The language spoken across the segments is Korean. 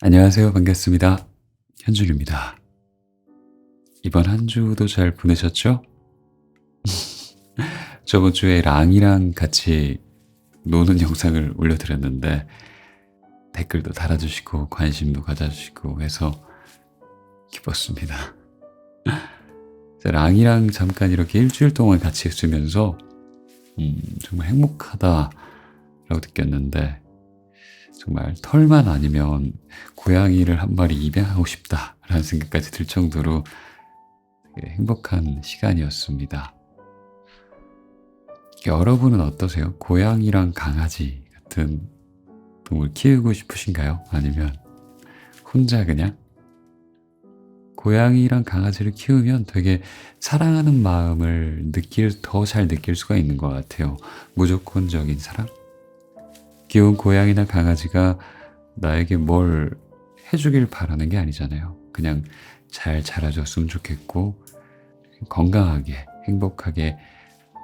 안녕하세요. 반갑습니다. 현준입니다. 이번 한 주도 잘 보내셨죠? 저번 주에 랑이랑 같이 노는 영상을 올려드렸는데 댓글도 달아주시고 관심도 가져주시고 해서 기뻤습니다. 랑이랑 잠깐 이렇게 일주일 동안 같이 있으면서 정말 행복하다라고 느꼈는데 정말 털만 아니면 고양이를 한 마리 입양하고 싶다라는 생각까지 들 정도로 되게 행복한 시간이었습니다. 여러분은 어떠세요? 고양이랑 강아지 같은 동물 키우고 싶으신가요? 아니면 혼자 그냥? 고양이랑 강아지를 키우면 되게 사랑하는 마음을 더 잘 느낄 수가 있는 것 같아요. 무조건적인 사랑? 귀여운 고양이나 강아지가 나에게 뭘 해주길 바라는 게 아니잖아요. 그냥 잘 자라줬으면 좋겠고, 건강하게, 행복하게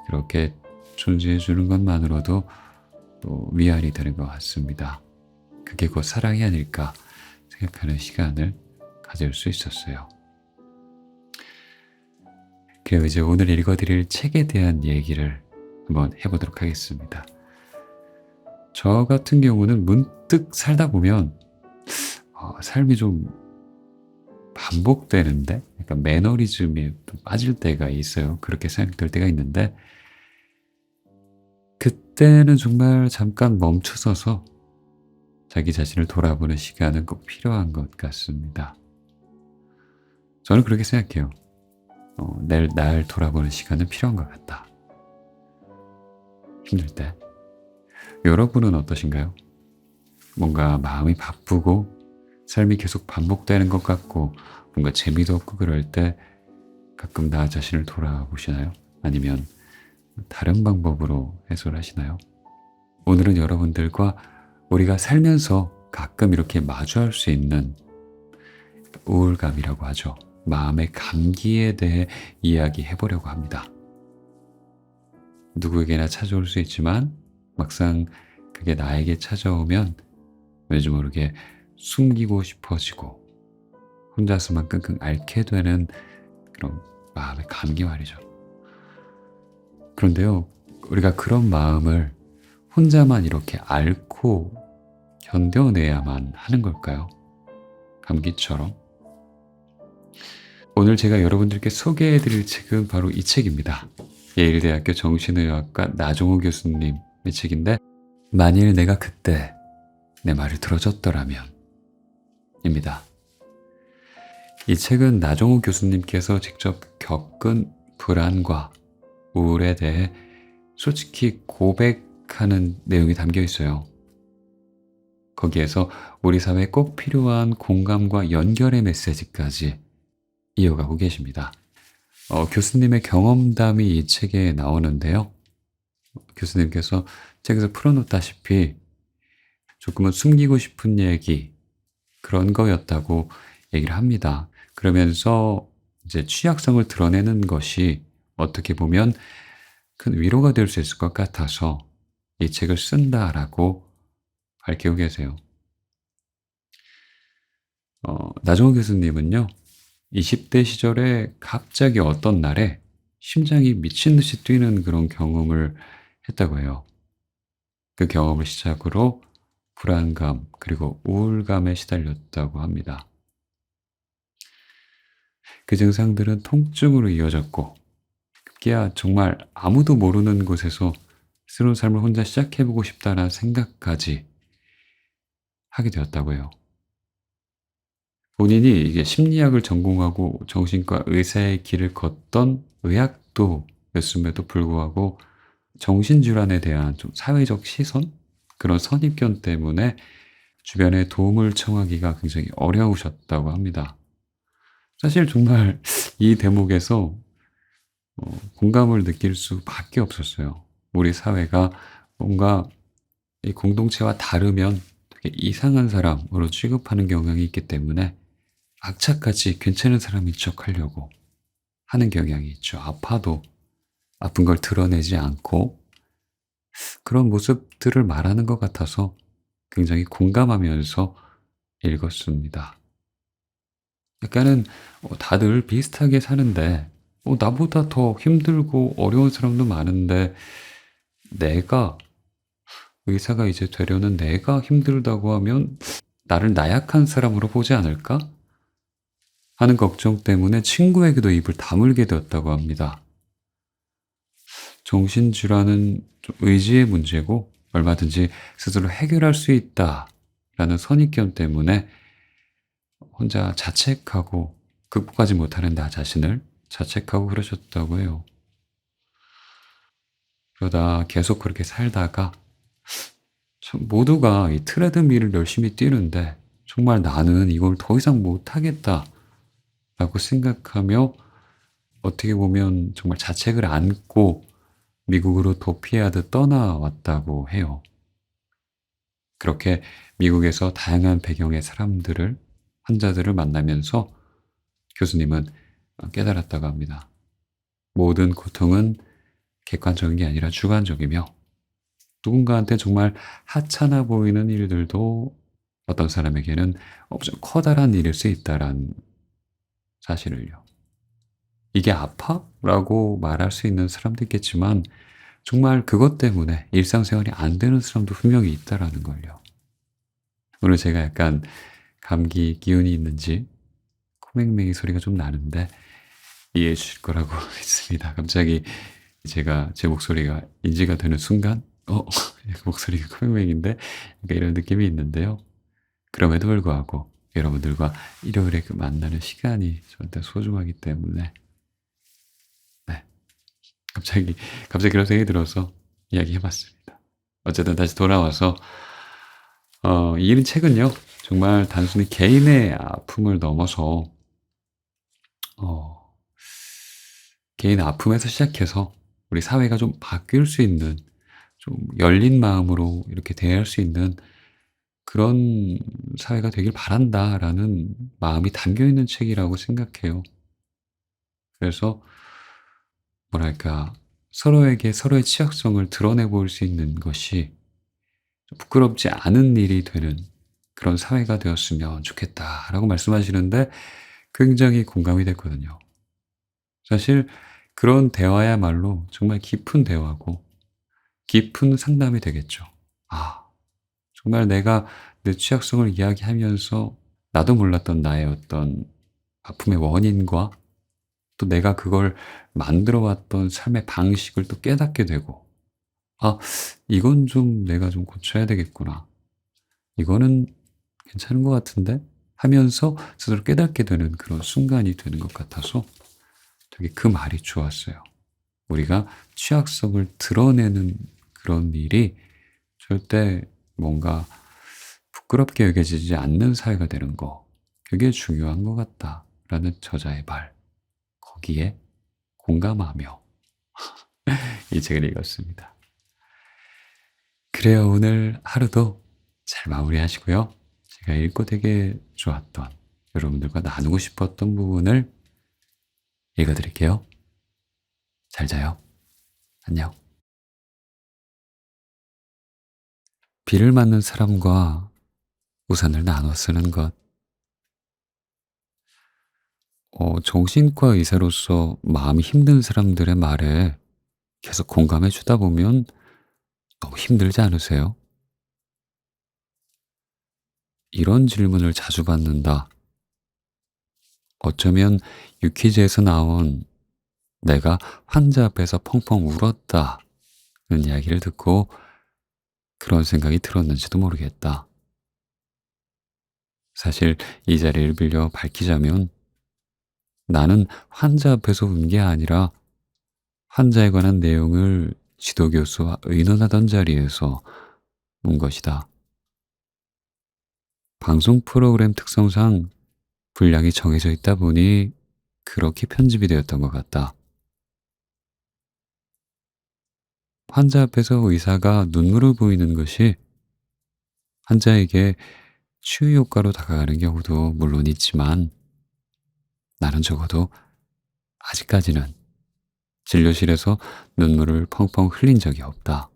그렇게 존재해 주는 것만으로도 또 위안이 되는 것 같습니다. 그게 곧 사랑이 아닐까 생각하는 시간을 가질 수 있었어요. 그리고 이제 오늘 읽어드릴 책에 대한 얘기를 한번 해보도록 하겠습니다. 저 같은 경우는 문득 살다 보면 삶이 좀 반복되는데 약간 매너리즘에 또 빠질 때가 있어요. 그렇게 생각될 때가 있는데 그때는 정말 잠깐 멈춰서서 자기 자신을 돌아보는 시간은 꼭 필요한 것 같습니다. 저는 그렇게 생각해요. 날 돌아보는 시간은 필요한 것 같다. 힘들 때. 여러분은 어떠신가요? 뭔가 마음이 바쁘고 삶이 계속 반복되는 것 같고 뭔가 재미도 없고 그럴 때 가끔 나 자신을 돌아보시나요? 아니면 다른 방법으로 해소를 하시나요? 오늘은 여러분들과 우리가 살면서 가끔 이렇게 마주할 수 있는 우울감이라고 하죠. 마음의 감기에 대해 이야기해 보려고 합니다. 누구에게나 찾아올 수 있지만 막상 그게 나에게 찾아오면 왠지 모르게 숨기고 싶어지고 혼자서만 끙끙 앓게 되는 그런 마음의 감기 말이죠. 그런데요, 우리가 그런 마음을 혼자만 이렇게 앓고 견뎌내야만 하는 걸까요? 감기처럼. 오늘 제가 여러분들께 소개해드릴 책은 바로 이 책입니다. 예일대학교 정신의학과 나종호 교수님의 책인데, 만일 내가 그때 내 말을 들어줬더라면 입니다. 이 책은 나종호 교수님께서 직접 겪은 불안과 우울에 대해 솔직히 고백하는 내용이 담겨 있어요. 거기에서 우리 사회에 꼭 필요한 공감과 연결의 메시지까지 이어가고 계십니다. 교수님의 경험담이 이 책에 나오는데요. 교수님께서 책에서 풀어놓다시피 조금은 숨기고 싶은 얘기, 그런 거였다고 얘기를 합니다. 그러면서 이제 취약성을 드러내는 것이 어떻게 보면 큰 위로가 될 수 있을 것 같아서 이 책을 쓴다라고 밝히고 계세요. 나종호 교수님은요, 20대 시절에 갑자기 어떤 날에 심장이 미친 듯이 뛰는 그런 경험을 했다고 해요. 그 경험을 시작으로 불안감 그리고 우울감에 시달렸다고 합니다. 그 증상들은 통증으로 이어졌고 급기야 정말 아무도 모르는 곳에서 새로운 삶을 혼자 시작해보고 싶다는 생각까지 하게 되었다고 해요. 본인이 이게 심리학을 전공하고 정신과 의사의 길을 걷던 의학도였음에도 불구하고 정신질환에 대한 좀 사회적 시선? 그런 선입견 때문에 주변에 도움을 청하기가 굉장히 어려우셨다고 합니다. 사실 정말 이 대목에서 공감을 느낄 수밖에 없었어요. 우리 사회가 뭔가 이 공동체와 다르면 되게 이상한 사람으로 취급하는 경향이 있기 때문에 악착같이 괜찮은 사람인 척 하려고 하는 경향이 있죠. 아파도 아픈 걸 드러내지 않고 그런 모습들을 말하는 것 같아서 굉장히 공감하면서 읽었습니다. 약간은 다들 비슷하게 사는데 나보다 더 힘들고 어려운 사람도 많은데 내가 의사가 이제 되려는 내가 힘들다고 하면 나를 나약한 사람으로 보지 않을까? 하는 걱정 때문에 친구에게도 입을 다물게 되었다고 합니다. 정신질환은 좀 의지의 문제고 얼마든지 스스로 해결할 수 있다라는 선입견 때문에 혼자 자책하고 극복하지 못하는 나 자신을 자책하고 그러셨다고 해요. 그러다 계속 그렇게 살다가 참 모두가 이 트레드밀을 열심히 뛰는데 정말 나는 이걸 더 이상 못하겠다라고 생각하며 어떻게 보면 정말 자책을 안고 미국으로 도피하듯 떠나왔다고 해요. 그렇게 미국에서 다양한 배경의 사람들을, 환자들을 만나면서 교수님은 깨달았다고 합니다. 모든 고통은 객관적인 게 아니라 주관적이며 누군가한테 정말 하찮아 보이는 일들도 어떤 사람에게는 엄청 커다란 일일 수 있다라는 사실을요. 이게 아파? 라고 말할 수 있는 사람도 있겠지만 정말 그것 때문에 일상생활이 안 되는 사람도 분명히 있다라는 걸요. 오늘 제가 약간 감기 기운이 있는지 코맹맹이 소리가 좀 나는데 이해해 주실 거라고 믿습니다. 갑자기 제가 제 목소리가 인지가 되는 순간 목소리가 코맹맹인데 약간 이런 느낌이 있는데요. 그럼에도 불구하고 여러분들과 일요일에 그 만나는 시간이 저한테 소중하기 때문에 네, 갑자기 그런 생각이 들어서 이야기해 봤습니다. 어쨌든 다시 돌아와서 이 책은요. 정말 단순히 개인의 아픔을 넘어서 어 개인 아픔에서 시작해서 우리 사회가 좀 바뀔 수 있는 좀 열린 마음으로 이렇게 대할 수 있는 그런 사회가 되길 바란다라는 마음이 담겨 있는 책이라고 생각해요. 그래서 뭐랄까 서로에게 서로의 취약성을 드러내 볼 수 있는 것이 부끄럽지 않은 일이 되는 그런 사회가 되었으면 좋겠다라고 말씀하시는데 굉장히 공감이 됐거든요. 사실 그런 대화야말로 정말 깊은 대화고 깊은 상담이 되겠죠. 아, 정말 내가 내 취약성을 이야기하면서 나도 몰랐던 나의 어떤 아픔의 원인과 또 내가 그걸 만들어 왔던 삶의 방식을 또 깨닫게 되고, 아, 이건 좀 내가 좀 고쳐야 되겠구나. 이거는 괜찮은 것 같은데? 하면서 스스로 깨닫게 되는 그런 순간이 되는 것 같아서 되게 그 말이 좋았어요. 우리가 취약성을 드러내는 그런 일이 절대 뭔가 부끄럽게 여겨지지 않는 사회가 되는 거. 그게 중요한 것 같다라는 저자의 말. 거기에 공감하며 이 책을 읽었습니다. 그래요. 오늘 하루도 잘 마무리하시고요. 제가 읽고 되게 좋았던 여러분들과 나누고 싶었던 부분을 읽어드릴게요. 잘 자요. 안녕. 비를 맞는 사람과 우산을 나눠 쓰는 것. 정신과 의사로서 마음이 힘든 사람들의 말에 계속 공감해 주다 보면 너무 힘들지 않으세요? 이런 질문을 자주 받는다. 어쩌면 유퀴즈에서 나온 내가 환자 앞에서 펑펑 울었다는 이야기를 듣고 그런 생각이 들었는지도 모르겠다. 사실 이 자리를 빌려 밝히자면 나는 환자 앞에서 운 게 아니라 환자에 관한 내용을 지도교수와 의논하던 자리에서 운 것이다. 방송 프로그램 특성상 분량이 정해져 있다 보니 그렇게 편집이 되었던 것 같다. 환자 앞에서 의사가 눈물을 보이는 것이 환자에게 치유 효과로 다가가는 경우도 물론 있지만 나는 적어도 아직까지는 진료실에서 눈물을 펑펑 흘린 적이 없다.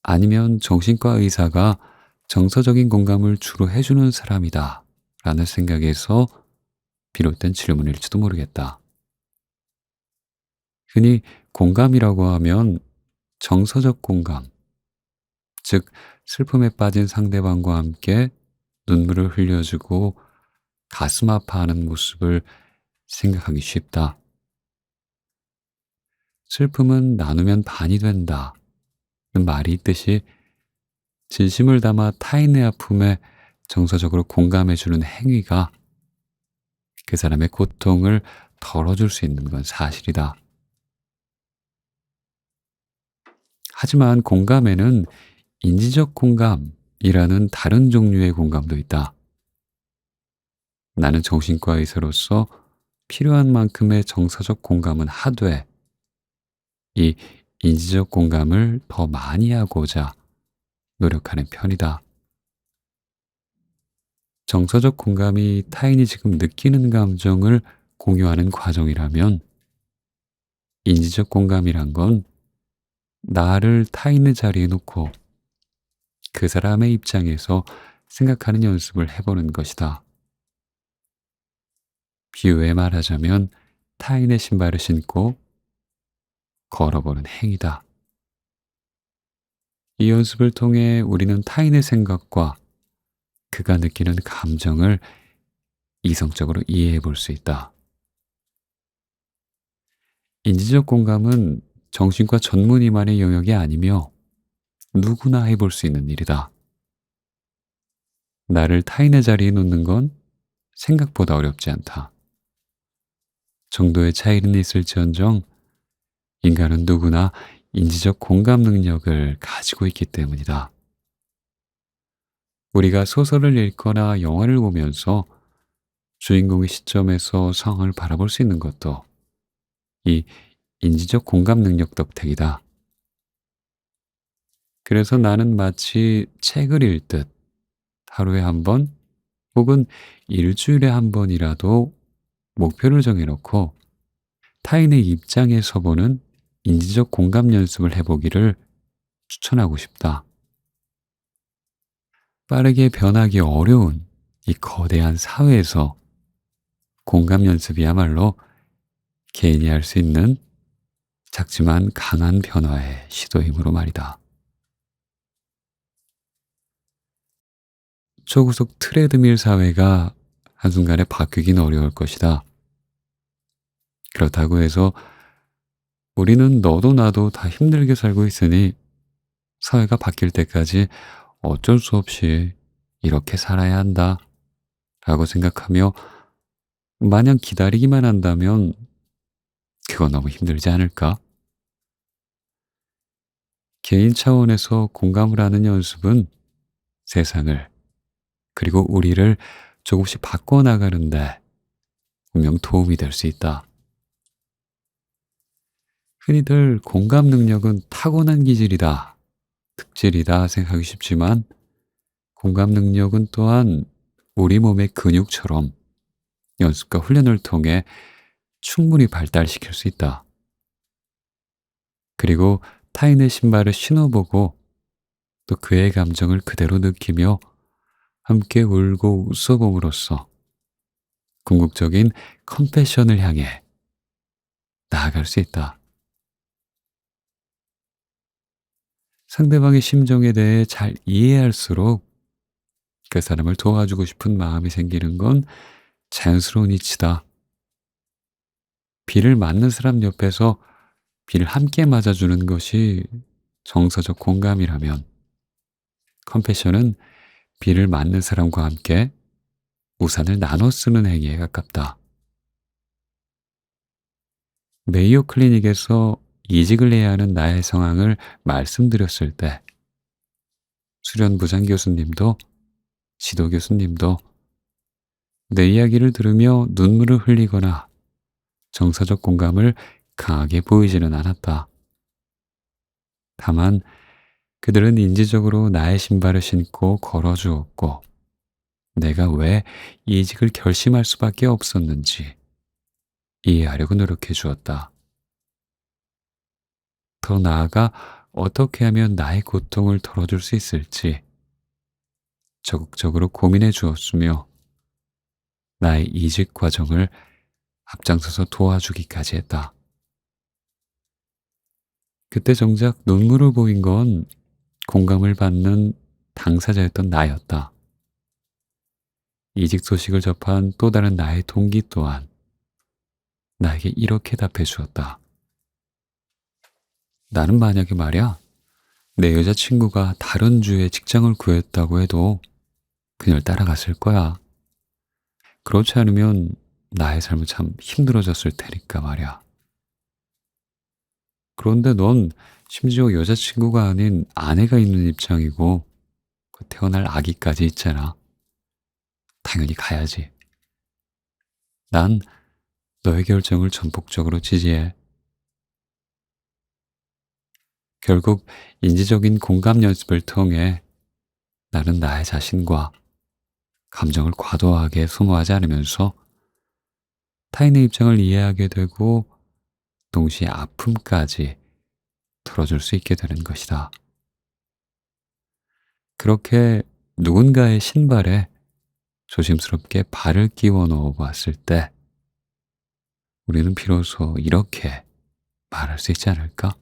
아니면 정신과 의사가 정서적인 공감을 주로 해주는 사람이다 라는 생각에서 비롯된 질문일지도 모르겠다. 흔히 공감이라고 하면 정서적 공감, 즉 슬픔에 빠진 상대방과 함께 눈물을 흘려주고 가슴 아파하는 모습을 생각하기 쉽다. 슬픔은 나누면 반이 된다. 는 말이 있듯이 진심을 담아 타인의 아픔에 정서적으로 공감해주는 행위가 그 사람의 고통을 덜어줄 수 있는 건 사실이다. 하지만 공감에는 인지적 공감이라는 다른 종류의 공감도 있다. 나는 정신과 의사로서 필요한 만큼의 정서적 공감은 하되 이 인지적 공감을 더 많이 하고자 노력하는 편이다. 정서적 공감이 타인이 지금 느끼는 감정을 공유하는 과정이라면 인지적 공감이란 건 나를 타인의 자리에 놓고 그 사람의 입장에서 생각하는 연습을 해보는 것이다. 비유해 말하자면 타인의 신발을 신고 걸어보는 행위다. 이 연습을 통해 우리는 타인의 생각과 그가 느끼는 감정을 이성적으로 이해해 볼 수 있다. 인지적 공감은 정신과 전문의만의 영역이 아니며 누구나 해볼 수 있는 일이다. 나를 타인의 자리에 놓는 건 생각보다 어렵지 않다. 정도의 차이는 있을지언정 인간은 누구나 인지적 공감 능력을 가지고 있기 때문이다. 우리가 소설을 읽거나 영화를 보면서 주인공의 시점에서 상황을 바라볼 수 있는 것도 이 인지적 공감 능력 덕택이다. 그래서 나는 마치 책을 읽듯 하루에 한 번 혹은 일주일에 한 번이라도 목표를 정해놓고 타인의 입장에 서보는 인지적 공감 연습을 해보기를 추천하고 싶다. 빠르게 변하기 어려운 이 거대한 사회에서 공감 연습이야말로 개인이 할 수 있는 작지만 강한 변화의 시도이므로 말이다. 초고속 트레드밀 사회가 한순간에 바뀌긴 어려울 것이다. 그렇다고 해서 우리는 너도 나도 다 힘들게 살고 있으니 사회가 바뀔 때까지 어쩔 수 없이 이렇게 살아야 한다 라고 생각하며 마냥 기다리기만 한다면 그건 너무 힘들지 않을까? 개인 차원에서 공감을 하는 연습은 세상을 그리고 우리를 조금씩 바꿔나가는데 분명 도움이 될 수 있다. 흔히들 공감 능력은 타고난 기질이다, 특질이다 생각하기 쉽지만 공감 능력은 또한 우리 몸의 근육처럼 연습과 훈련을 통해 충분히 발달시킬 수 있다. 그리고 타인의 신발을 신어보고 또 그의 감정을 그대로 느끼며 함께 울고 웃어봄으로써 궁극적인 컴패션을 향해 나아갈 수 있다. 상대방의 심정에 대해 잘 이해할수록 그 사람을 도와주고 싶은 마음이 생기는 건 자연스러운 이치다. 비를 맞는 사람 옆에서 비를 함께 맞아주는 것이 정서적 공감이라면 컴패션은 비를 맞는 사람과 함께 우산을 나눠 쓰는 행위에 가깝다. 메이오 클리닉에서 이직을 해야 하는 나의 상황을 말씀드렸을 때 수련 부장 교수님도 지도 교수님도 내 이야기를 들으며 눈물을 흘리거나 정서적 공감을 강하게 보이지는 않았다. 다만 그들은 인지적으로 나의 신발을 신고 걸어주었고 내가 왜 이직을 결심할 수밖에 없었는지 이해하려고 노력해 주었다. 더 나아가 어떻게 하면 나의 고통을 덜어줄 수 있을지 적극적으로 고민해 주었으며 나의 이직 과정을 앞장서서 도와주기까지 했다. 그때 정작 눈물을 보인 건 공감을 받는 당사자였던 나였다. 이직 소식을 접한 또 다른 나의 동기 또한 나에게 이렇게 답해 주었다. 나는 만약에 말이야, 내 여자친구가 다른 주에 직장을 구했다고 해도 그녀를 따라갔을 거야. 그렇지 않으면 나의 삶은 참 힘들어졌을 테니까 말이야. 그런데 넌 심지어 여자친구가 아닌 아내가 있는 입장이고 그 태어날 아기까지 있잖아. 당연히 가야지. 난 너의 결정을 전폭적으로 지지해. 결국 인지적인 공감 연습을 통해 나는 나의 자신과 감정을 과도하게 소모하지 않으면서 타인의 입장을 이해하게 되고 동시에 아픔까지 덜어줄 수 있게 되는 것이다. 그렇게 누군가의 신발에 조심스럽게 발을 끼워 넣어 봤을 때 우리는 비로소 이렇게 말할 수 있지 않을까?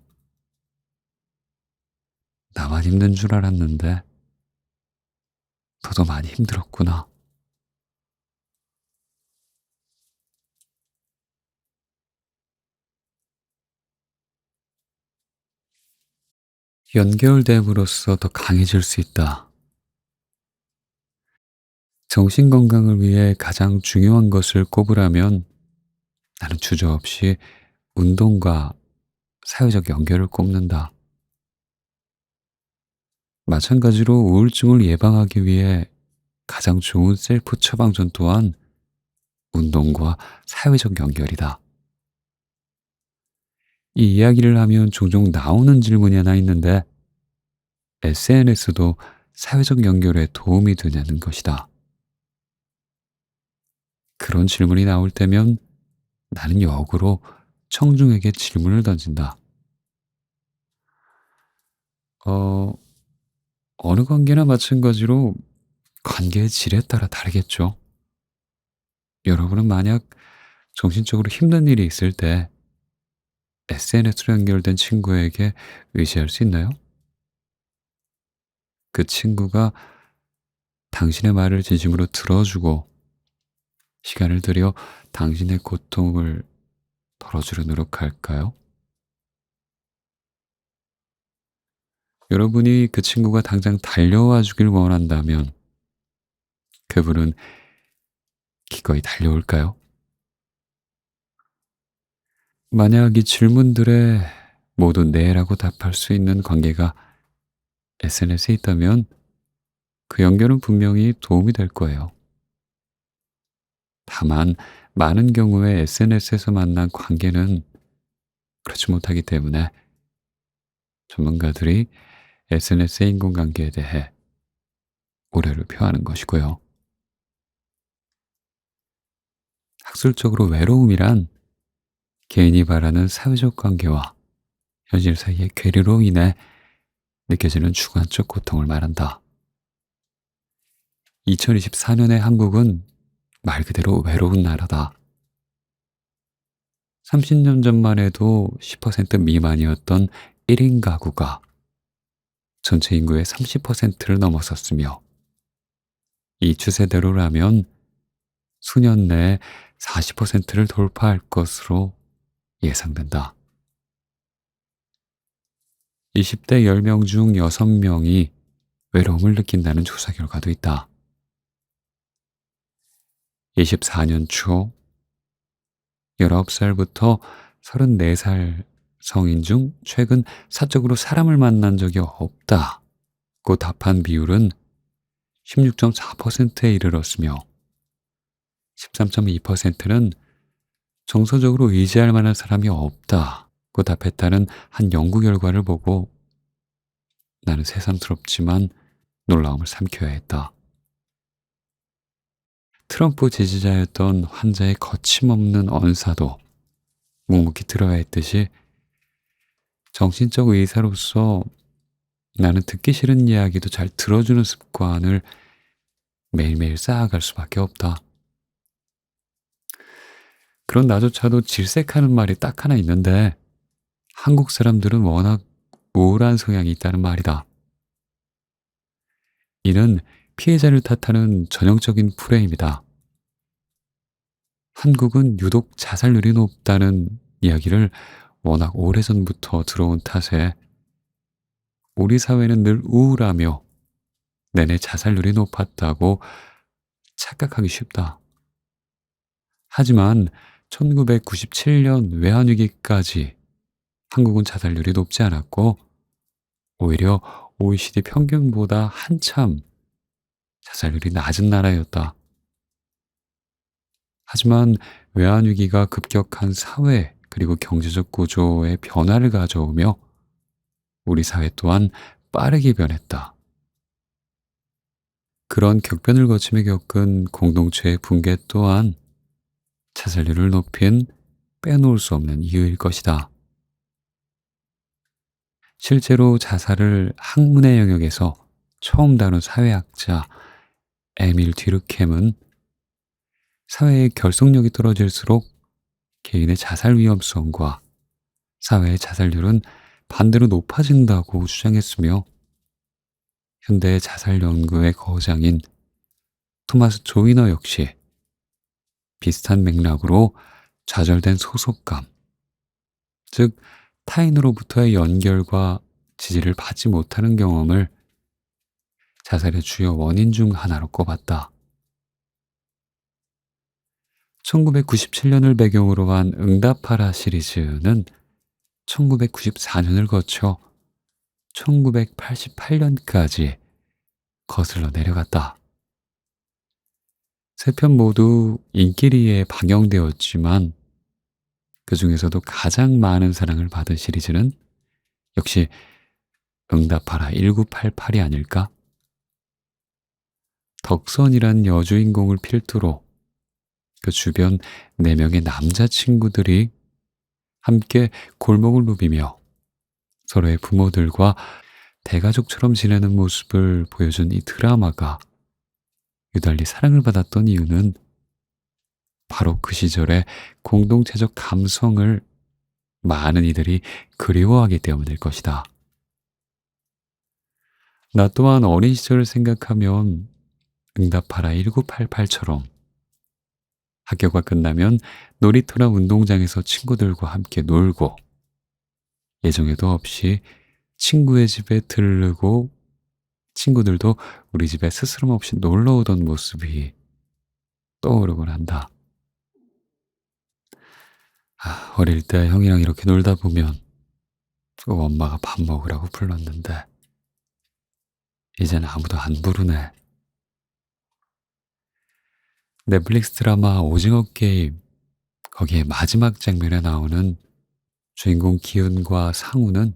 나만 힘든 줄 알았는데 너도 많이 힘들었구나. 연결됨으로써 더 강해질 수 있다. 정신 건강을 위해 가장 중요한 것을 꼽으라면 나는 주저없이 운동과 사회적 연결을 꼽는다. 마찬가지로 우울증을 예방하기 위해 가장 좋은 셀프 처방전 또한 운동과 사회적 연결이다. 이 이야기를 하면 종종 나오는 질문이 하나 있는데 SNS도 사회적 연결에 도움이 되냐는 것이다. 그런 질문이 나올 때면 나는 역으로 청중에게 질문을 던진다. 어, 어느 관계나 마찬가지로 관계의 질에 따라 다르겠죠. 여러분은 만약 정신적으로 힘든 일이 있을 때 SNS로 연결된 친구에게 의지할 수 있나요? 그 친구가 당신의 말을 진심으로 들어주고 시간을 들여 당신의 고통을 덜어주려 노력할까요? 여러분이 그 친구가 당장 달려와 주길 원한다면 그분은 기꺼이 달려올까요? 만약 이 질문들에 모두 네라고 답할 수 있는 관계가 SNS에 있다면 그 연결은 분명히 도움이 될 거예요. 다만 많은 경우에 SNS에서 만난 관계는 그렇지 못하기 때문에 전문가들이 SNS의 인공관계에 대해 우려를 표하는 것이고요. 학술적으로 외로움이란 개인이 바라는 사회적 관계와 현실 사이의 괴리로 인해 느껴지는 주관적 고통을 말한다. 2024년의 한국은 말 그대로 외로운 나라다. 30년 전만 해도 10% 미만이었던 1인 가구가 전체 인구의 30%를 넘어섰으며 이 추세대로라면 수년 내에 40%를 돌파할 것으로 예상된다. 20대 10명 중 6명이 외로움을 느낀다는 조사 결과도 있다. 24년 초 19살부터 34살 성인 중 최근 사적으로 사람을 만난 적이 없다고 답한 비율은 16.4%에 이르렀으며 13.2%는 정서적으로 의지할 만한 사람이 없다고 답했다는 한 연구 결과를 보고 나는 새삼스럽지만 놀라움을 삼켜야 했다. 트럼프 지지자였던 환자의 거침없는 언사도 묵묵히 들어야 했듯이 정신적 의사로서 나는 듣기 싫은 이야기도 잘 들어주는 습관을 매일매일 쌓아갈 수밖에 없다. 그런 나조차도 질색하는 말이 딱 하나 있는데 한국 사람들은 워낙 우울한 성향이 있다는 말이다. 이는 피해자를 탓하는 전형적인 프레임이다. 한국은 유독 자살률이 높다는 이야기를 워낙 오래전부터 들어온 탓에 우리 사회는 늘 우울하며 내내 자살률이 높았다고 착각하기 쉽다. 하지만 1997년 외환위기까지 한국은 자살률이 높지 않았고 오히려 OECD 평균보다 한참 자살률이 낮은 나라였다. 하지만 외환위기가 급격한 사회 그리고 경제적 구조의 변화를 가져오며 우리 사회 또한 빠르게 변했다. 그런 격변을 거치며 겪은 공동체의 붕괴 또한 자살률을 높인 빼놓을 수 없는 이유일 것이다. 실제로 자살을 학문의 영역에서 처음 다룬 사회학자 에밀 뒤르켐은 사회의 결속력이 떨어질수록 개인의 자살 위험성과 사회의 자살률은 반대로 높아진다고 주장했으며 현대의 자살 연구의 거장인 토마스 조이너 역시 비슷한 맥락으로 좌절된 소속감, 즉 타인으로부터의 연결과 지지를 받지 못하는 경험을 자살의 주요 원인 중 하나로 꼽았다. 1997년을 배경으로 한 응답하라 시리즈는 1994년을 거쳐 1988년까지 거슬러 내려갔다. 세 편 모두 인기리에 방영되었지만 그 중에서도 가장 많은 사랑을 받은 시리즈는 역시 응답하라 1988이 아닐까? 덕선이란 여주인공을 필두로 그 주변 4명의 남자친구들이 함께 골목을 누비며 서로의 부모들과 대가족처럼 지내는 모습을 보여준 이 드라마가 유달리 사랑을 받았던 이유는 바로 그 시절의 공동체적 감성을 많은 이들이 그리워하기 때문일 것이다. 나 또한 어린 시절을 생각하면 응답하라 1988처럼 학교가 끝나면 놀이터나 운동장에서 친구들과 함께 놀고 예정에도 없이 친구의 집에 들르고 친구들도 우리 집에 스스럼 없이 놀러 오던 모습이 떠오르곤 한다. 어릴 때 형이랑 이렇게 놀다 보면 꼭 엄마가 밥 먹으라고 불렀는데 이제는 아무도 안 부르네. 넷플릭스 드라마 오징어 게임 거기에 마지막 장면에 나오는 주인공 기훈과 상우는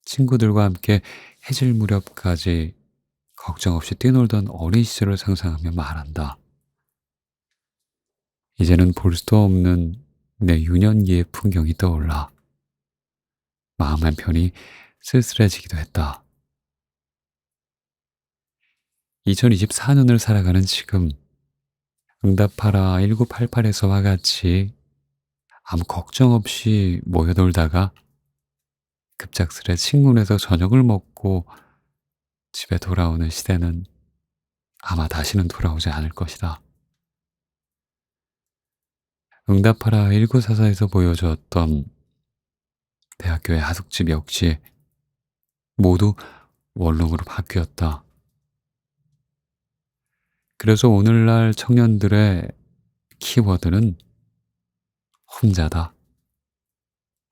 친구들과 함께 해질 무렵까지 걱정 없이 뛰놀던 어린 시절을 상상하며 말한다. 이제는 볼 수도 없는 내 유년기의 풍경이 떠올라 마음 한편이 쓸쓸해지기도 했다. 2024년을 살아가는 지금 응답하라 1988에서와 같이 아무 걱정 없이 모여놀다가 급작스레 친구네서 저녁을 먹고 집에 돌아오는 시대는 아마 다시는 돌아오지 않을 것이다. 응답하라 1944에서 보여주었던 대학교의 하숙집 역시 모두 원룸으로 바뀌었다. 그래서 오늘날 청년들의 키워드는 혼자다.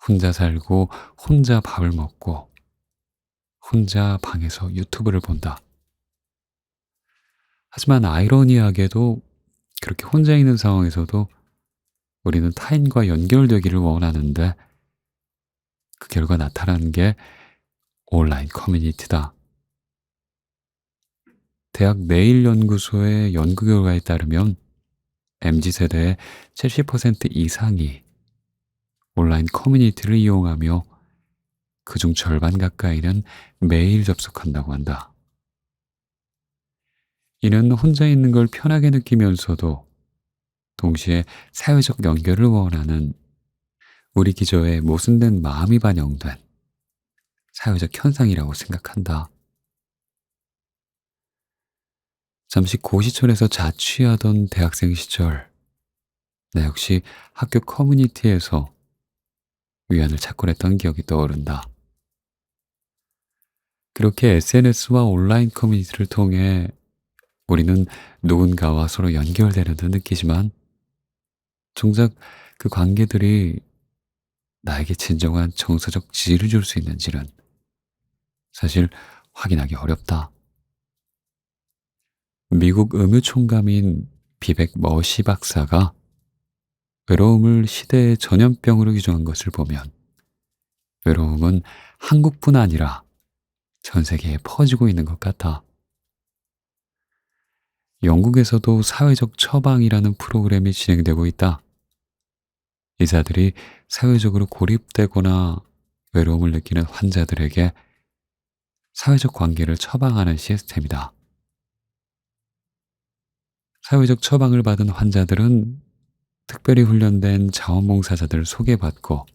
혼자 살고 혼자 밥을 먹고 혼자 방에서 유튜브를 본다. 하지만 아이러니하게도 그렇게 혼자 있는 상황에서도 우리는 타인과 연결되기를 원하는데 그 결과 나타나는 게 온라인 커뮤니티다. 대학 내일연구소의 연구 결과에 따르면 MZ세대의 70% 이상이 온라인 커뮤니티를 이용하며 그중 절반 가까이는 매일 접속한다고 한다. 이는 혼자 있는 걸 편하게 느끼면서도 동시에 사회적 연결을 원하는 우리 기저에 모순된 마음이 반영된 사회적 현상이라고 생각한다. 잠시 고시촌에서 자취하던 대학생 시절, 나 역시 학교 커뮤니티에서 위안을 찾곤 했던 기억이 떠오른다. 그렇게 SNS와 온라인 커뮤니티를 통해 우리는 누군가와 서로 연결되는 듯 느끼지만 정작 그 관계들이 나에게 진정한 정서적 지지를 줄 수 있는지는 사실 확인하기 어렵다. 미국 음유총감인 비백 머시 박사가 외로움을 시대의 전염병으로 규정한 것을 보면 외로움은 한국뿐 아니라 전 세계에 퍼지고 있는 것 같아. 영국에서도 사회적 처방이라는 프로그램이 진행되고 있다. 의사들이 사회적으로 고립되거나 외로움을 느끼는 환자들에게 사회적 관계를 처방하는 시스템이다. 사회적 처방을 받은 환자들은 특별히 훈련된 자원봉사자들을 소개받고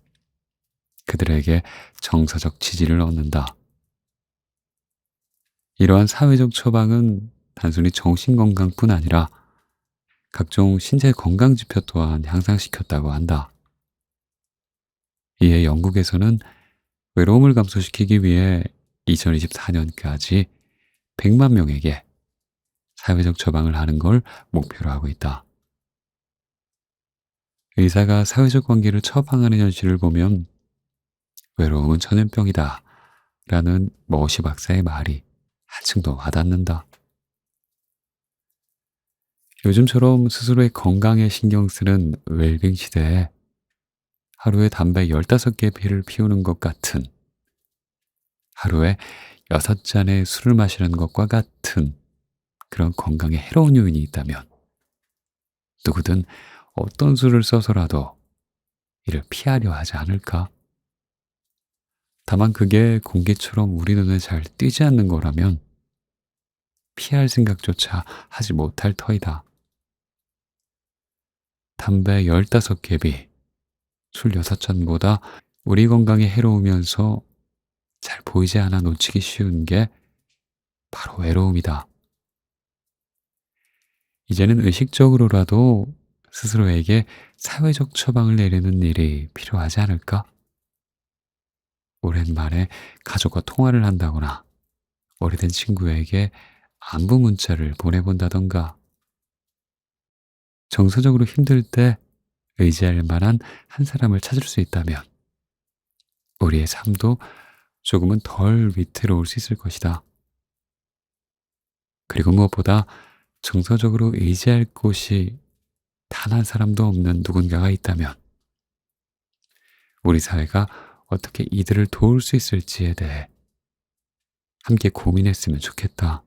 그들에게 정서적 지지를 얻는다. 이러한 사회적 처방은 단순히 정신건강뿐 아니라 각종 신체 건강 지표 또한 향상시켰다고 한다. 이에 영국에서는 외로움을 감소시키기 위해 2024년까지 100만 명에게 사회적 처방을 하는 걸 목표로 하고 있다. 의사가 사회적 관계를 처방하는 현실을 보면 외로움은 전염병이다 라는 머시 박사의 말이 한층 더 와닿는다. 요즘처럼 스스로의 건강에 신경 쓰는 웰빙 시대에 하루에 담배 15개 피를 피우는 것 같은, 하루에 6잔의 술을 마시는 것과 같은 그런 건강에 해로운 요인이 있다면 누구든 어떤 수를 써서라도 이를 피하려 하지 않을까? 다만 그게 공기처럼 우리 눈에 잘 띄지 않는 거라면 피할 생각조차 하지 못할 터이다. 담배 15개 술 6잔보다 우리 건강에 해로우면서 잘 보이지 않아 놓치기 쉬운 게 바로 외로움이다. 이제는 의식적으로라도 스스로에게 사회적 처방을 내리는 일이 필요하지 않을까? 오랜만에 가족과 통화를 한다거나 오래된 친구에게 안부 문자를 보내본다던가 정서적으로 힘들 때 의지할 만한 한 사람을 찾을 수 있다면 우리의 삶도 조금은 덜 위태로울 수 있을 것이다. 그리고 무엇보다 정서적으로 의지할 곳이 단 한 사람도 없는 누군가가 있다면 우리 사회가 어떻게 이들을 도울 수 있을지에 대해 함께 고민했으면 좋겠다.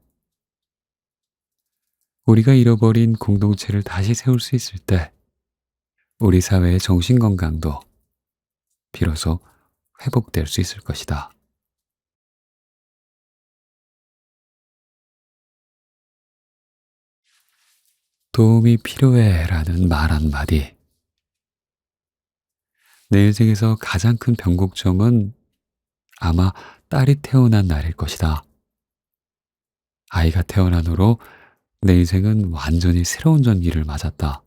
우리가 잃어버린 공동체를 다시 세울 수 있을 때 우리 사회의 정신건강도 비로소 회복될 수 있을 것이다. 도움이 필요해 라는 말 한마디. 내 인생에서 가장 큰 변곡점은 아마 딸이 태어난 날일 것이다. 아이가 태어난 후로 내 인생은 완전히 새로운 전기를 맞았다.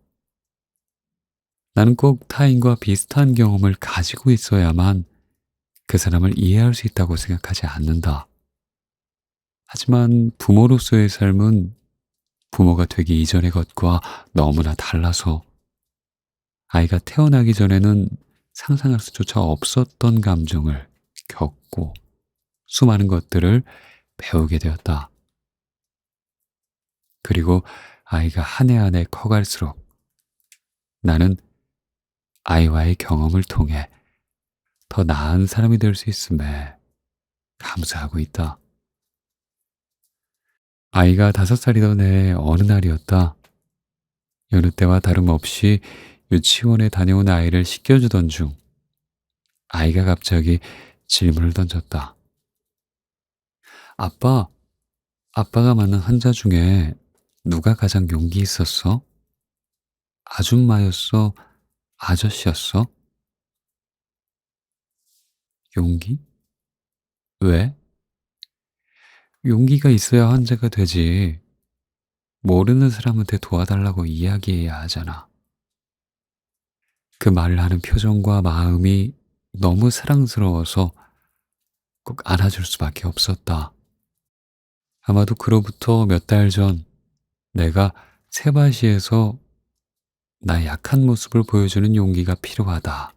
나는 꼭 타인과 비슷한 경험을 가지고 있어야만 그 사람을 이해할 수 있다고 생각하지 않는다. 하지만 부모로서의 삶은 부모가 되기 이전의 것과 너무나 달라서 아이가 태어나기 전에는 상상할 수조차 없었던 감정을 겪고 수많은 것들을 배우게 되었다. 그리고 아이가 한 해 한 해 커갈수록 나는 아이와의 경험을 통해 더 나은 사람이 될 수 있음에 감사하고 있다. 아이가 5살이던 해 어느 날이었다. 여느 때와 다름없이 유치원에 다녀온 아이를 씻겨주던 중 아이가 갑자기 질문을 던졌다. 아빠, 아빠가 만난 환자 중에 누가 가장 용기 있었어? 아줌마였어? 아저씨였어? 용기? 왜? 용기가 있어야 환자가 되지. 모르는 사람한테 도와달라고 이야기해야 하잖아. 그 말을 하는 표정과 마음이 너무 사랑스러워서 꼭 안아줄 수밖에 없었다. 아마도 그로부터 몇 달 전 내가 세바시에서 나의 약한 모습을 보여주는 용기가 필요하다는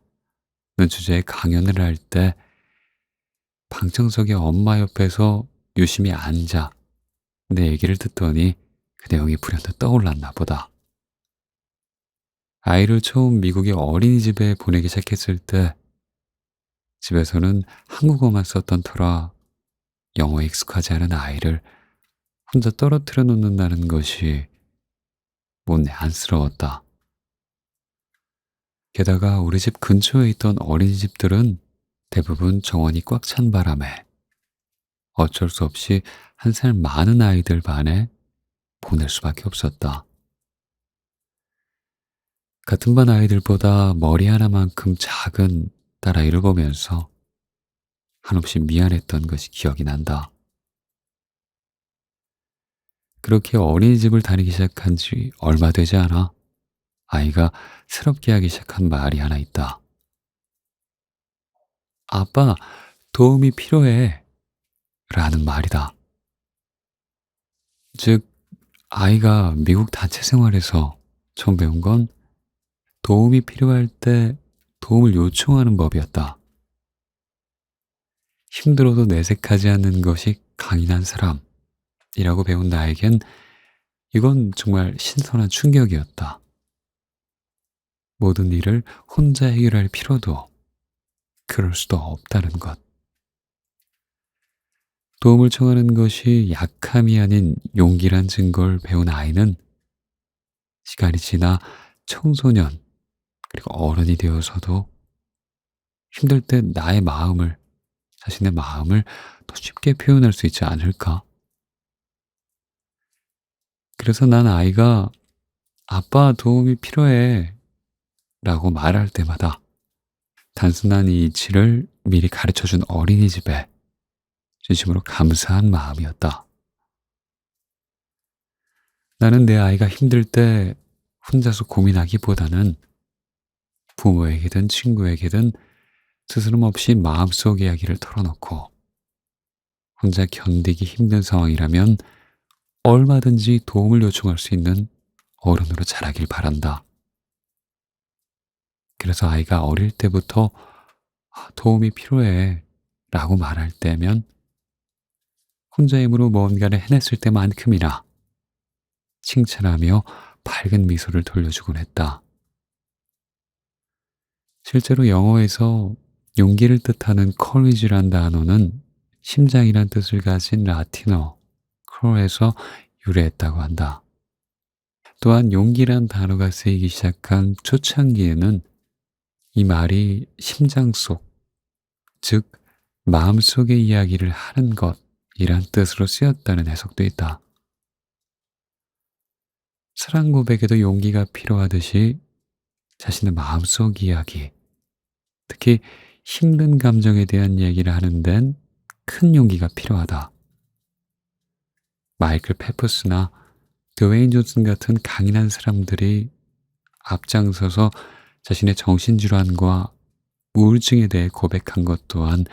주제의 강연을 할 때 방청석의 엄마 옆에서 유심히 앉아 내 얘기를 듣더니 그 내용이 불현듯 떠올랐나 보다. 아이를 처음 미국의 어린이집에 보내기 시작했을 때 집에서는 한국어만 썼던 터라 영어에 익숙하지 않은 아이를 혼자 떨어뜨려 놓는다는 것이 못내 안쓰러웠다. 게다가 우리 집 근처에 있던 어린이집들은 대부분 정원이 꽉 찬 바람에 어쩔 수 없이 한 살 많은 아이들 반에 보낼 수밖에 없었다. 같은 반 아이들보다 머리 하나만큼 작은 딸아이를 보면서 한없이 미안했던 것이 기억이 난다. 그렇게 어린이집을 다니기 시작한 지 얼마 되지 않아 아이가 새롭게 하기 시작한 말이 하나 있다. 아빠, 도움이 필요해. 라는 말이다. 즉, 아이가 미국 단체 생활에서 처음 배운 건 도움이 필요할 때 도움을 요청하는 법이었다. 힘들어도 내색하지 않는 것이 강인한 사람이라고 배운 나에겐 이건 정말 신선한 충격이었다. 모든 일을 혼자 해결할 필요도 그럴 수도 없다는 것. 도움을 청하는 것이 약함이 아닌 용기란 증거를 배운 아이는 시간이 지나 청소년 그리고 어른이 되어서도 힘들 때 자신의 마음을 더 쉽게 표현할 수 있지 않을까? 그래서 난 아이가 아빠 도움이 필요해 라고 말할 때마다 단순한 이 이치를 미리 가르쳐준 어린이집에 진심으로 감사한 마음이었다. 나는 내 아이가 힘들 때 혼자서 고민하기보다는 부모에게든 친구에게든 스스럼 없이 마음속 이야기를 털어놓고 혼자 견디기 힘든 상황이라면 얼마든지 도움을 요청할 수 있는 어른으로 자라길 바란다. 그래서 아이가 어릴 때부터 도움이 필요해 라고 말할 때면 혼자 힘으로 뭔가를 해냈을 때만큼이나 칭찬하며 밝은 미소를 돌려주곤 했다. 실제로 영어에서 용기를 뜻하는 courage란 단어는 심장이란 뜻을 가진 라틴어 core에서 유래했다고 한다. 또한 용기란 단어가 쓰이기 시작한 초창기에는 이 말이 심장 속, 즉 마음속의 이야기를 하는 것이란 뜻으로 쓰였다는 해석도 있다. 사랑 고백에도 용기가 필요하듯이 자신의 마음속 이야기, 특히 힘든 감정에 대한 얘기를 하는 데는 큰 용기가 필요하다. 마이클 페퍼스나 드웨인 존슨 같은 강인한 사람들이 앞장서서 자신의 정신질환과 우울증에 대해 고백한 것 또한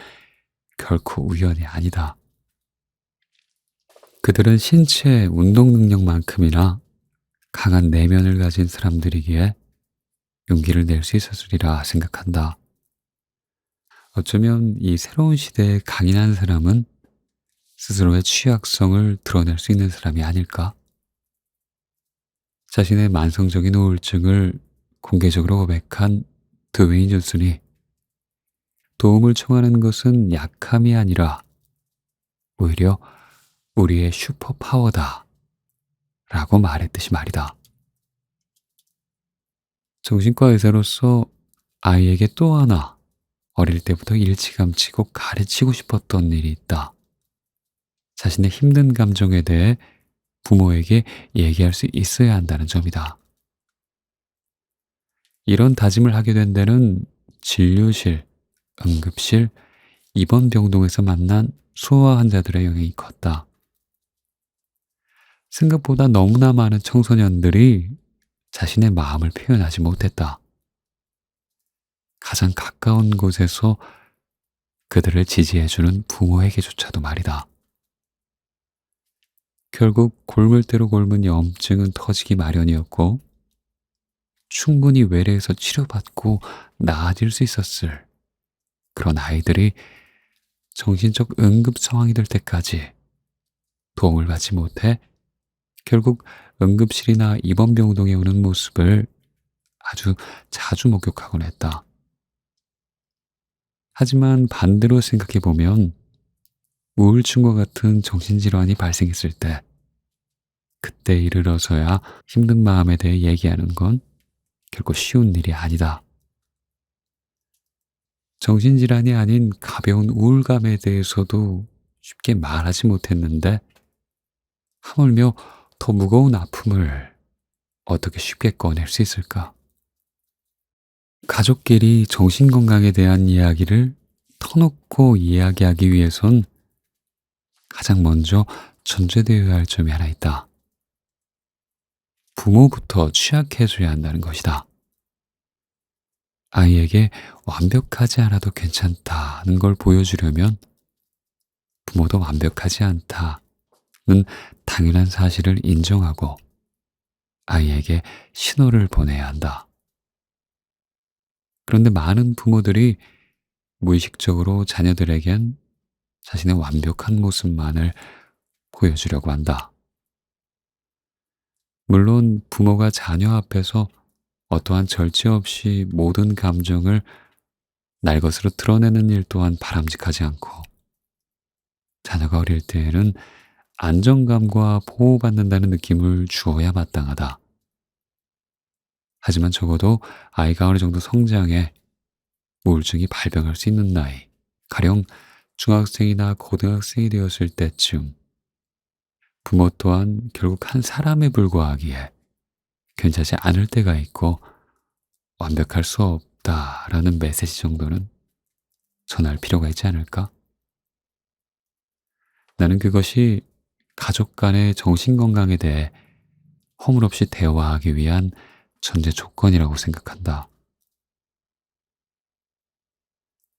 결코 우연이 아니다. 그들은 신체 운동 능력만큼이나 강한 내면을 가진 사람들이기에 용기를 낼 수 있었으리라 생각한다. 어쩌면 이 새로운 시대의 강인한 사람은 스스로의 취약성을 드러낼 수 있는 사람이 아닐까? 자신의 만성적인 우울증을 공개적으로 고백한 드웨인 존슨이 도움을 청하는 것은 약함이 아니라 오히려 우리의 슈퍼파워다 라고 말했듯이 말이다. 정신과 의사로서 아이에게 또 하나 어릴 때부터 일찌감치 꼭 가르치고 싶었던 일이 있다. 자신의 힘든 감정에 대해 부모에게 얘기할 수 있어야 한다는 점이다. 이런 다짐을 하게 된 데는 진료실, 응급실, 입원 병동에서 만난 수호 환자들의 영향이 컸다. 생각보다 너무나 많은 청소년들이 자신의 마음을 표현하지 못했다. 가장 가까운 곳에서 그들을 지지해주는 부모에게조차도 말이다. 결국 골물대로 골문 염증은 터지기 마련이었고 충분히 외래에서 치료받고 나아질 수 있었을 그런 아이들이 정신적 응급 상황이 될 때까지 도움을 받지 못해 결국 응급실이나 입원병동에 오는 모습을 아주 자주 목격하곤 했다. 하지만 반대로 생각해 보면 우울증과 같은 정신질환이 발생했을 때 그때 이르러서야 힘든 마음에 대해 얘기하는 건 결코 쉬운 일이 아니다. 정신질환이 아닌 가벼운 우울감에 대해서도 쉽게 말하지 못했는데 하물며 더 무거운 아픔을 어떻게 쉽게 꺼낼 수 있을까? 가족끼리 정신건강에 대한 이야기를 터놓고 이야기하기 위해선 가장 먼저 전제되어야 할 점이 하나 있다. 부모부터 취약해져야 한다는 것이다. 아이에게 완벽하지 않아도 괜찮다는 걸 보여주려면 부모도 완벽하지 않다는 당연한 사실을 인정하고 아이에게 신호를 보내야 한다. 그런데 많은 부모들이 무의식적으로 자녀들에겐 자신의 완벽한 모습만을 보여주려고 한다. 물론 부모가 자녀 앞에서 어떠한 절제 없이 모든 감정을 날 것으로 드러내는 일 또한 바람직하지 않고 자녀가 어릴 때에는 안정감과 보호받는다는 느낌을 주어야 마땅하다. 하지만 적어도 아이가 어느 정도 성장해 우울증이 발병할 수 있는 나이, 가령 중학생이나 고등학생이 되었을 때쯤 부모 또한 결국 한 사람에 불과하기에 괜찮지 않을 때가 있고 완벽할 수 없다라는 메시지 정도는 전할 필요가 있지 않을까? 나는 그것이 가족 간의 정신건강에 대해 허물없이 대화하기 위한 전제 조건이라고 생각한다.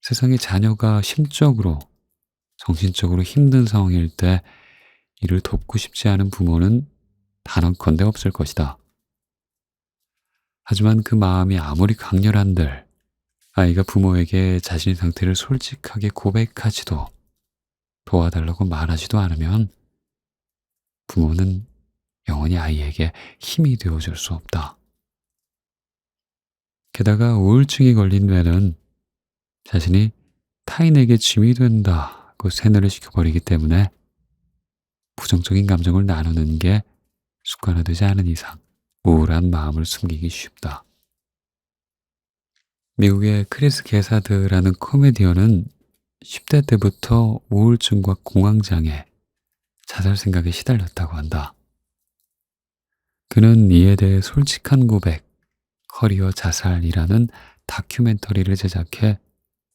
세상에 자녀가 심적으로, 정신적으로 힘든 상황일 때 이를 돕고 싶지 않은 부모는 단언컨대 없을 것이다. 하지만 그 마음이 아무리 강렬한들 아이가 부모에게 자신의 상태를 솔직하게 고백하지도 도와달라고 말하지도 않으면 부모는 영원히 아이에게 힘이 되어줄 수 없다. 게다가 우울증이 걸린 뇌는 자신이 타인에게 짐이 된다고 세뇌를 시켜버리기 때문에 부정적인 감정을 나누는 게 습관화되지 않은 이상 우울한 마음을 숨기기 쉽다. 미국의 크리스 게사드라는 코미디언은 10대 때부터 우울증과 공황장애, 자살 생각에 시달렸다고 한다. 그는 이에 대해 솔직한 고백, 커리어 자살이라는 다큐멘터리를 제작해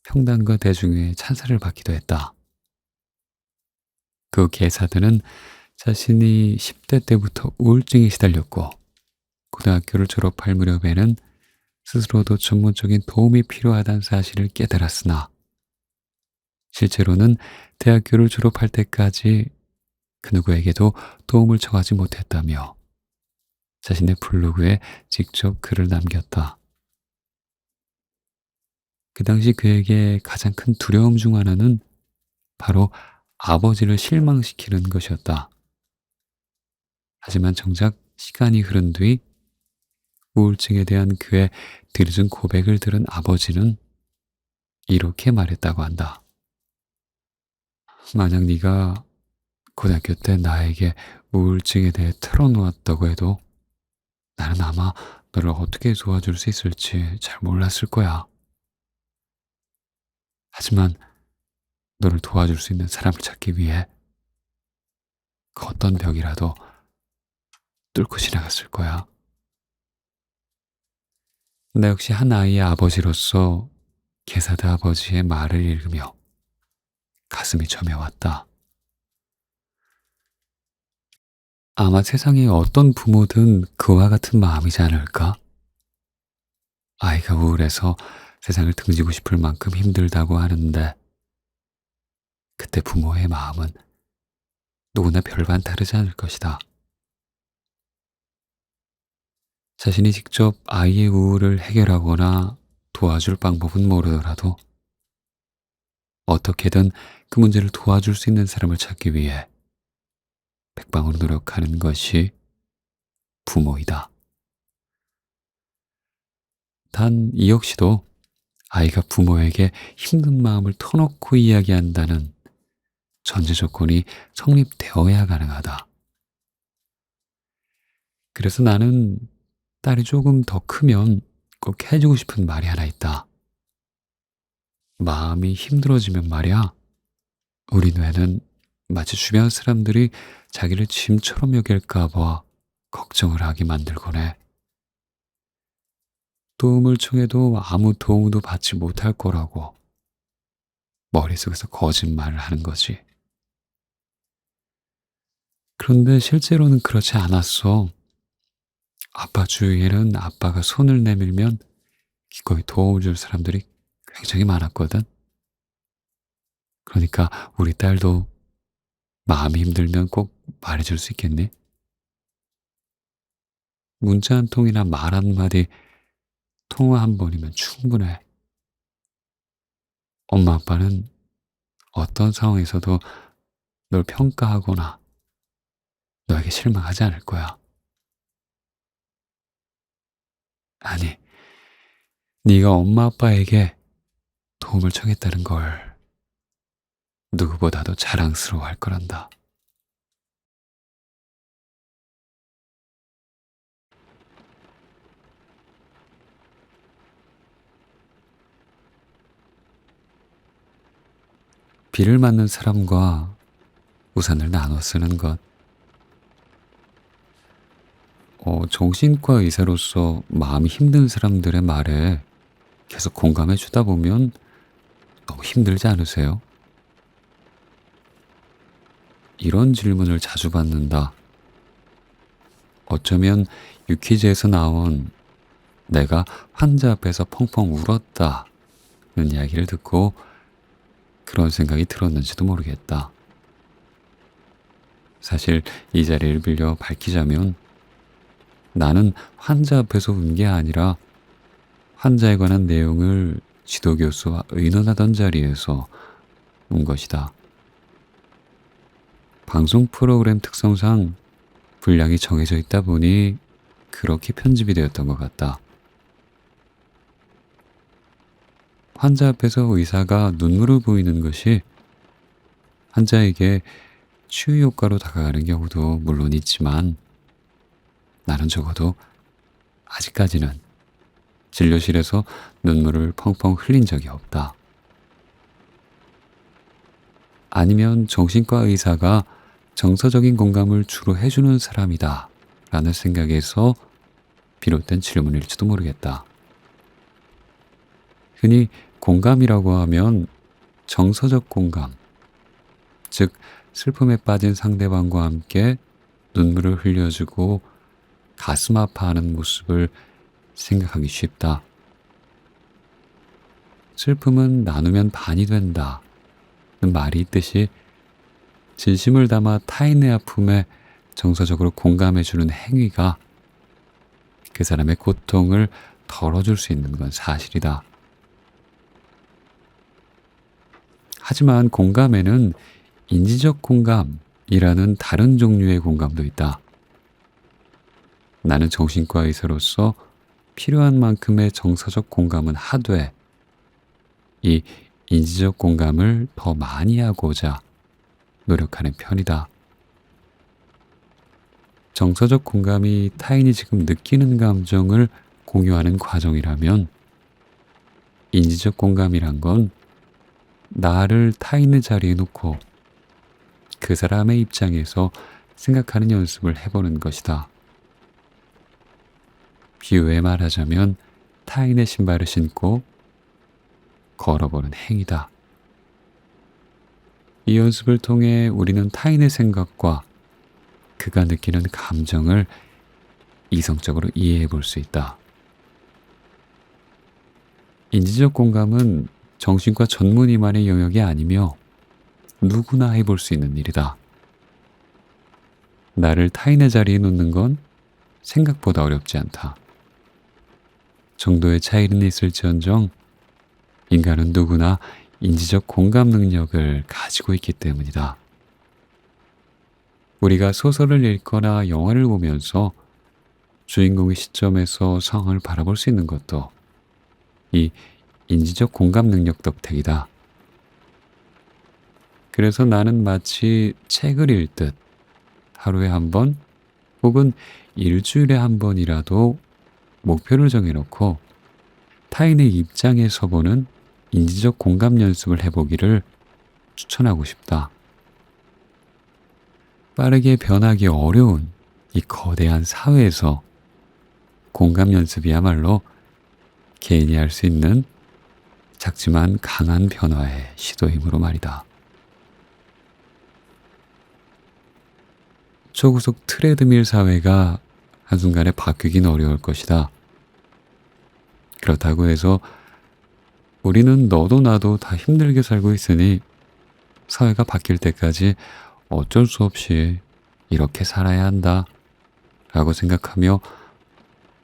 평단과 대중의 찬사를 받기도 했다. 그 게사드는 자신이 10대 때부터 우울증에 시달렸고 고등학교를 졸업할 무렵에는 스스로도 전문적인 도움이 필요하다는 사실을 깨달았으나 실제로는 대학교를 졸업할 때까지 그 누구에게도 도움을 청하지 못했다며 자신의 블로그에 직접 글을 남겼다. 그 당시 그에게 가장 큰 두려움 중 하나는 바로 아버지를 실망시키는 것이었다. 하지만 정작 시간이 흐른 뒤 우울증에 대한 그의 들은 고백을 들은 아버지는 이렇게 말했다고 한다. 만약 네가 고등학교 때 나에게 우울증에 대해 털어놓았다고 해도 나는 아마 너를 어떻게 도와줄 수 있을지 잘 몰랐을 거야. 하지만 너를 도와줄 수 있는 사람을 찾기 위해 그 어떤 벽이라도 뚫고 지나갔을 거야. 나 역시 한 아이의 아버지로서 게사드 아버지의 말을 읽으며 가슴이 저며왔다. 아마 세상에 어떤 부모든 그와 같은 마음이지 않을까? 아이가 우울해서 세상을 등지고 싶을 만큼 힘들다고 하는데 그때 부모의 마음은 누구나 별반 다르지 않을 것이다. 자신이 직접 아이의 우울을 해결하거나 도와줄 방법은 모르더라도 어떻게든 그 문제를 도와줄 수 있는 사람을 찾기 위해 백방으로 노력하는 것이 부모이다. 단 이 역시도 아이가 부모에게 힘든 마음을 터놓고 이야기한다는 전제 조건이 성립되어야 가능하다. 그래서 나는 딸이 조금 더 크면 꼭 해주고 싶은 말이 하나 있다. 마음이 힘들어지면 말이야, 우리 뇌는 마치 주변 사람들이 자기를 짐처럼 여길까봐 걱정을 하게 만들곤 해. 도움을 청해도 아무 도움도 받지 못할 거라고 머릿속에서 거짓말을 하는 거지. 그런데 실제로는 그렇지 않았어. 아빠 주위에는 아빠가 손을 내밀면 기꺼이 도움을 줄 사람들이 굉장히 많았거든. 그러니까 우리 딸도 마음이 힘들면 꼭 말해줄 수 있겠니? 문자 한 통이나 말 한마디, 통화 한 번이면 충분해. 엄마 아빠는 어떤 상황에서도 널 평가하거나 너에게 실망하지 않을 거야. 아니, 네가 엄마 아빠에게 도움을 청했다는 걸 누구보다도 자랑스러워할 거란다. 비를 맞는 사람과 우산을 나눠 쓰는 것. 정신과 의사로서 마음이 힘든 사람들의 말에 계속 공감해 주다 보면 너무 힘들지 않으세요? 이런 질문을 자주 받는다. 어쩌면 유퀴즈에서 나온 내가 환자 앞에서 펑펑 울었다는 이야기를 듣고 그런 생각이 들었는지도 모르겠다. 사실 이 자리를 빌려 밝히자면 나는 환자 앞에서 운 게 아니라 환자에 관한 내용을 지도교수와 의논하던 자리에서 운 것이다. 방송 프로그램 특성상 분량이 정해져 있다 보니 그렇게 편집이 되었던 것 같다. 환자 앞에서 의사가 눈물을 보이는 것이 환자에게 치유 효과로 다가가는 경우도 물론 있지만 나는 적어도 아직까지는 진료실에서 눈물을 펑펑 흘린 적이 없다. 아니면 정신과 의사가 정서적인 공감을 주로 해주는 사람이다 라는 생각에서 비롯된 질문일지도 모르겠다. 흔히 공감이라고 하면 정서적 공감, 즉 슬픔에 빠진 상대방과 함께 눈물을 흘려주고 가슴 아파하는 모습을 생각하기 쉽다. 슬픔은 나누면 반이 된다는 말이 있듯이 진심을 담아 타인의 아픔에 정서적으로 공감해주는 행위가 그 사람의 고통을 덜어줄 수 있는 건 사실이다. 하지만 공감에는 인지적 공감이라는 다른 종류의 공감도 있다. 나는 정신과 의사로서 필요한 만큼의 정서적 공감은 하되 이 인지적 공감을 더 많이 하고자 노력하는 편이다. 정서적 공감이 타인이 지금 느끼는 감정을 공유하는 과정이라면 인지적 공감이란 건 나를 타인의 자리에 놓고 그 사람의 입장에서 생각하는 연습을 해보는 것이다. 비유해 말하자면 타인의 신발을 신고 걸어보는 행위다. 이 연습을 통해 우리는 타인의 생각과 그가 느끼는 감정을 이성적으로 이해해 볼 수 있다. 인지적 공감은 정신과 전문의만의 영역이 아니며 누구나 해볼 수 있는 일이다. 나를 타인의 자리에 놓는 건 생각보다 어렵지 않다. 정도의 차이는 있을지언정 인간은 누구나 인지적 공감 능력을 가지고 있기 때문이다. 우리가 소설을 읽거나 영화를 보면서 주인공의 시점에서 상황을 바라볼 수 있는 것도 이 인지적 공감 능력 덕택이다. 그래서 나는 마치 책을 읽듯 하루에 한 번 혹은 일주일에 한 번이라도 목표를 정해놓고 타인의 입장에 서보는 인지적 공감 연습을 해보기를 추천하고 싶다. 빠르게 변하기 어려운 이 거대한 사회에서 공감 연습이야말로 개인이 할 수 있는 작지만 강한 변화의 시도이므로 말이다. 초고속 트레드밀 사회가 한순간에 바뀌긴 어려울 것이다. 그렇다고 해서 우리는 너도 나도 다 힘들게 살고 있으니 사회가 바뀔 때까지 어쩔 수 없이 이렇게 살아야 한다 라고 생각하며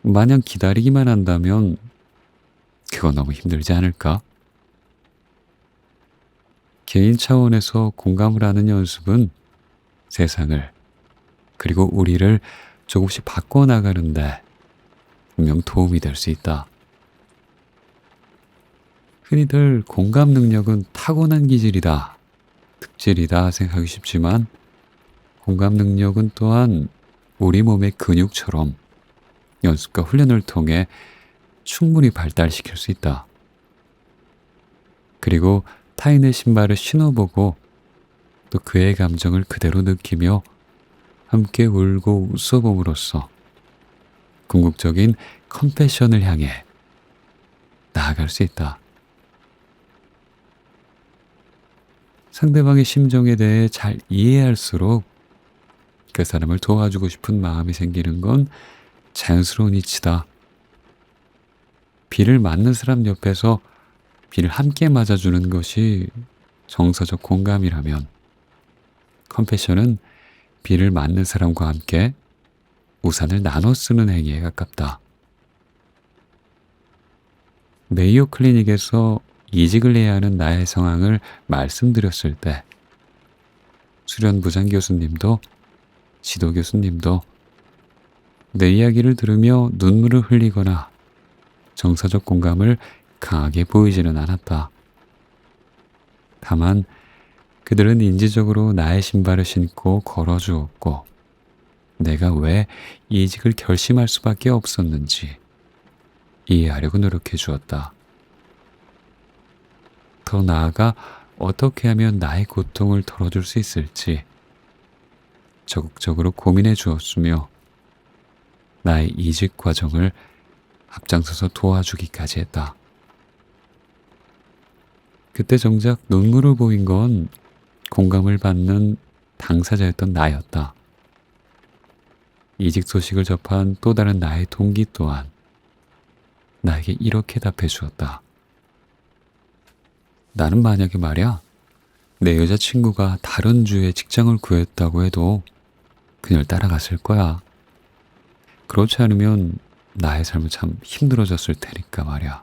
마냥 기다리기만 한다면 그건 너무 힘들지 않을까? 개인 차원에서 공감을 하는 연습은 세상을 그리고 우리를 조금씩 바꿔나가는데 분명 도움이 될 수 있다. 흔히들 공감 능력은 타고난 기질이다, 특질이다 생각하기 쉽지만 공감 능력은 또한 우리 몸의 근육처럼 연습과 훈련을 통해 충분히 발달시킬 수 있다. 그리고 타인의 신발을 신어보고 또 그의 감정을 그대로 느끼며 함께 울고 웃어봄으로써 궁극적인 컴패션을 향해 나아갈 수 있다. 상대방의 심정에 대해 잘 이해할수록 그 사람을 도와주고 싶은 마음이 생기는 건 자연스러운 이치다. 비를 맞는 사람 옆에서 비를 함께 맞아주는 것이 정서적 공감이라면 컴패션은 비를 맞는 사람과 함께 우산을 나눠 쓰는 행위에 가깝다. 메이오 클리닉에서 이직을 해야 하는 나의 상황을 말씀드렸을 때 수련 부장 교수님도 지도 교수님도 내 이야기를 들으며 눈물을 흘리거나 정서적 공감을 강하게 보이지는 않았다. 다만 그들은 인지적으로 나의 신발을 신고 걸어주었고 내가 왜 이직을 결심할 수밖에 없었는지 이해하려고 노력해 주었다. 더 나아가 어떻게 하면 나의 고통을 덜어줄 수 있을지 적극적으로 고민해 주었으며 나의 이직 과정을 앞장서서 도와주기까지 했다. 그때 정작 눈물을 보인 건 공감을 받는 당사자였던 나였다. 이직 소식을 접한 또 다른 나의 동기 또한 나에게 이렇게 답해 주었다. 나는 만약에 말이야, 내 여자친구가 다른 주에 직장을 구했다고 해도 그녀를 따라갔을 거야. 그렇지 않으면 나의 삶은 참 힘들어졌을 테니까 말이야.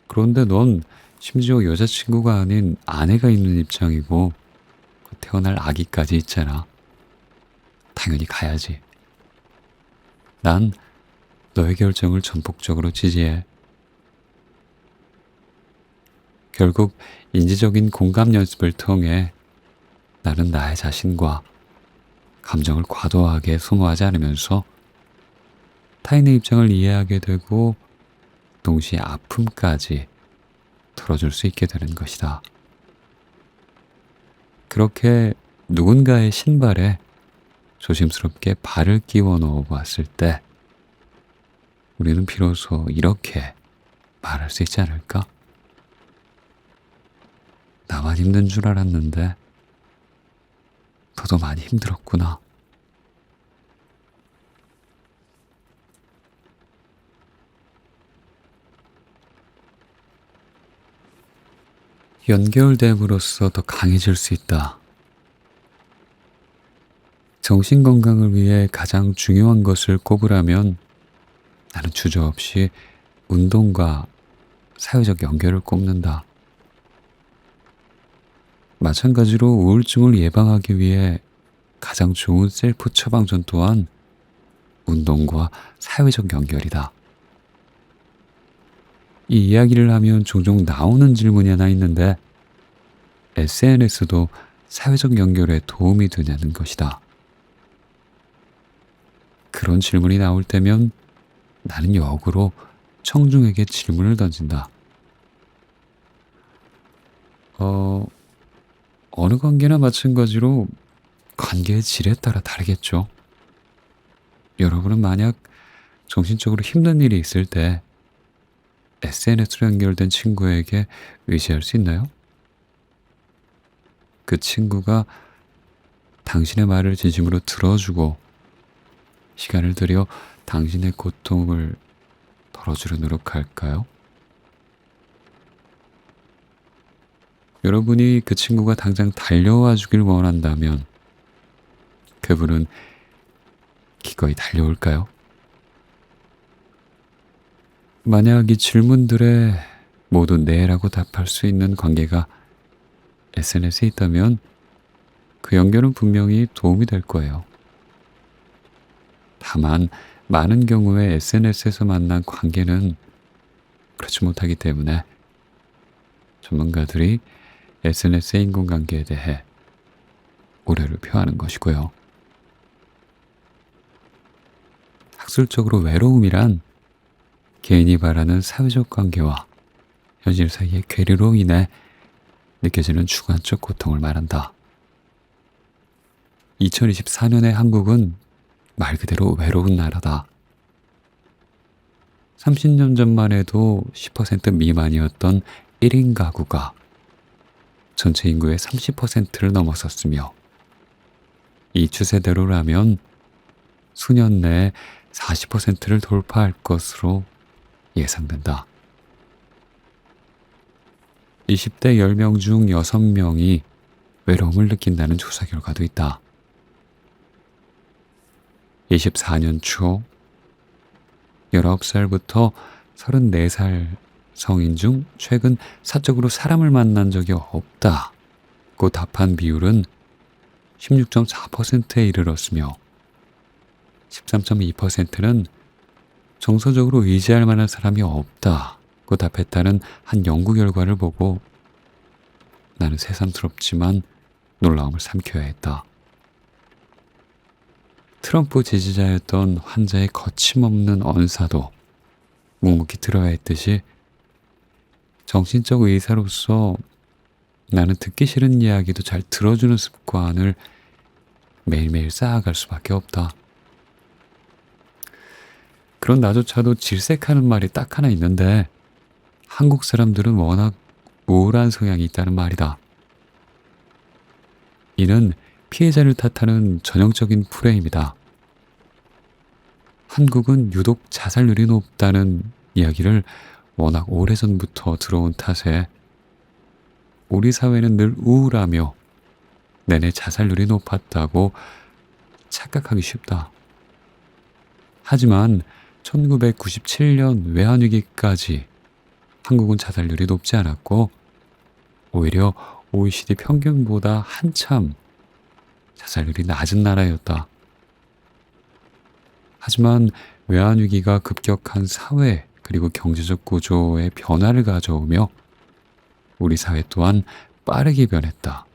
그런데 넌 심지어 여자친구가 아닌 아내가 있는 입장이고 태어날 아기까지 있잖아. 당연히 가야지. 난 너의 결정을 전폭적으로 지지해. 결국 인지적인 공감 연습을 통해 나는 나의 자신과 감정을 과도하게 소모하지 않으면서 타인의 입장을 이해하게 되고 동시에 아픔까지 덜어줄 수 있게 되는 것이다. 그렇게 누군가의 신발에 조심스럽게 발을 끼워 넣어 보았을 때 우리는 비로소 이렇게 말할 수 있지 않을까? 나만 힘든 줄 알았는데 너도 많이 힘들었구나. 연결됨으로써 더 강해질 수 있다. 정신 건강을 위해 가장 중요한 것을 꼽으라면 나는 주저없이 운동과 사회적 연결을 꼽는다. 마찬가지로 우울증을 예방하기 위해 가장 좋은 셀프 처방전 또한 운동과 사회적 연결이다. 이 이야기를 하면 종종 나오는 질문이 하나 있는데 SNS도 사회적 연결에 도움이 되냐는 것이다. 그런 질문이 나올 때면 나는 역으로 청중에게 질문을 던진다. 어느 관계나 마찬가지로 관계의 질에 따라 다르겠죠. 여러분은 만약 정신적으로 힘든 일이 있을 때 SNS로 연결된 친구에게 의지할 수 있나요? 그 친구가 당신의 말을 진심으로 들어주고 시간을 들여 당신의 고통을 덜어주려 노력할까요? 여러분이 그 친구가 당장 달려와 주길 원한다면 그분은 기꺼이 달려올까요? 만약 이 질문들에 모두 네라고 답할 수 있는 관계가 SNS에 있다면 그 연결은 분명히 도움이 될 거예요. 다만 많은 경우에 SNS에서 만난 관계는 그렇지 못하기 때문에 전문가들이 SNS의 인공관계에 대해 우려를 표하는 것이고요. 학술적으로 외로움이란 개인이 바라는 사회적 관계와 현실 사이의 괴리로 인해 느껴지는 주관적 고통을 말한다. 2024년의 한국은 말 그대로 외로운 나라다. 30년 전만 해도 10% 미만이었던 1인 가구가 전체 인구의 30%를 넘어섰으며 이 추세대로라면 수년 내에 40%를 돌파할 것으로 예상된다. 20대 10명 중 6명이 외로움을 느낀다는 조사 결과도 있다. 24년 초 19살부터 34살 성인 중 최근 사적으로 사람을 만난 적이 없다고 답한 비율은 16.4%에 이르렀으며 13.2%는 정서적으로 의지할 만한 사람이 없다고 답했다는 한 연구 결과를 보고 나는 새삼스럽지만 놀라움을 삼켜야 했다. 트럼프 지지자였던 환자의 거침없는 언사도 묵묵히 들어야 했듯이 정신적 의사로서 나는 듣기 싫은 이야기도 잘 들어주는 습관을 매일매일 쌓아갈 수밖에 없다. 그런 나조차도 질색하는 말이 딱 하나 있는데 한국 사람들은 워낙 우울한 성향이 있다는 말이다. 이는 피해자를 탓하는 전형적인 프레임이다. 한국은 유독 자살률이 높다는 이야기를 워낙 오래전부터 들어온 탓에 우리 사회는 늘 우울하며 내내 자살률이 높았다고 착각하기 쉽다. 하지만 1997년 외환위기까지 한국은 자살률이 높지 않았고 오히려 OECD 평균보다 한참 자살률이 낮은 나라였다. 하지만 외환위기가 급격한 사회 그리고 경제적 구조의 변화를 가져오며 우리 사회 또한 빠르게 변했다.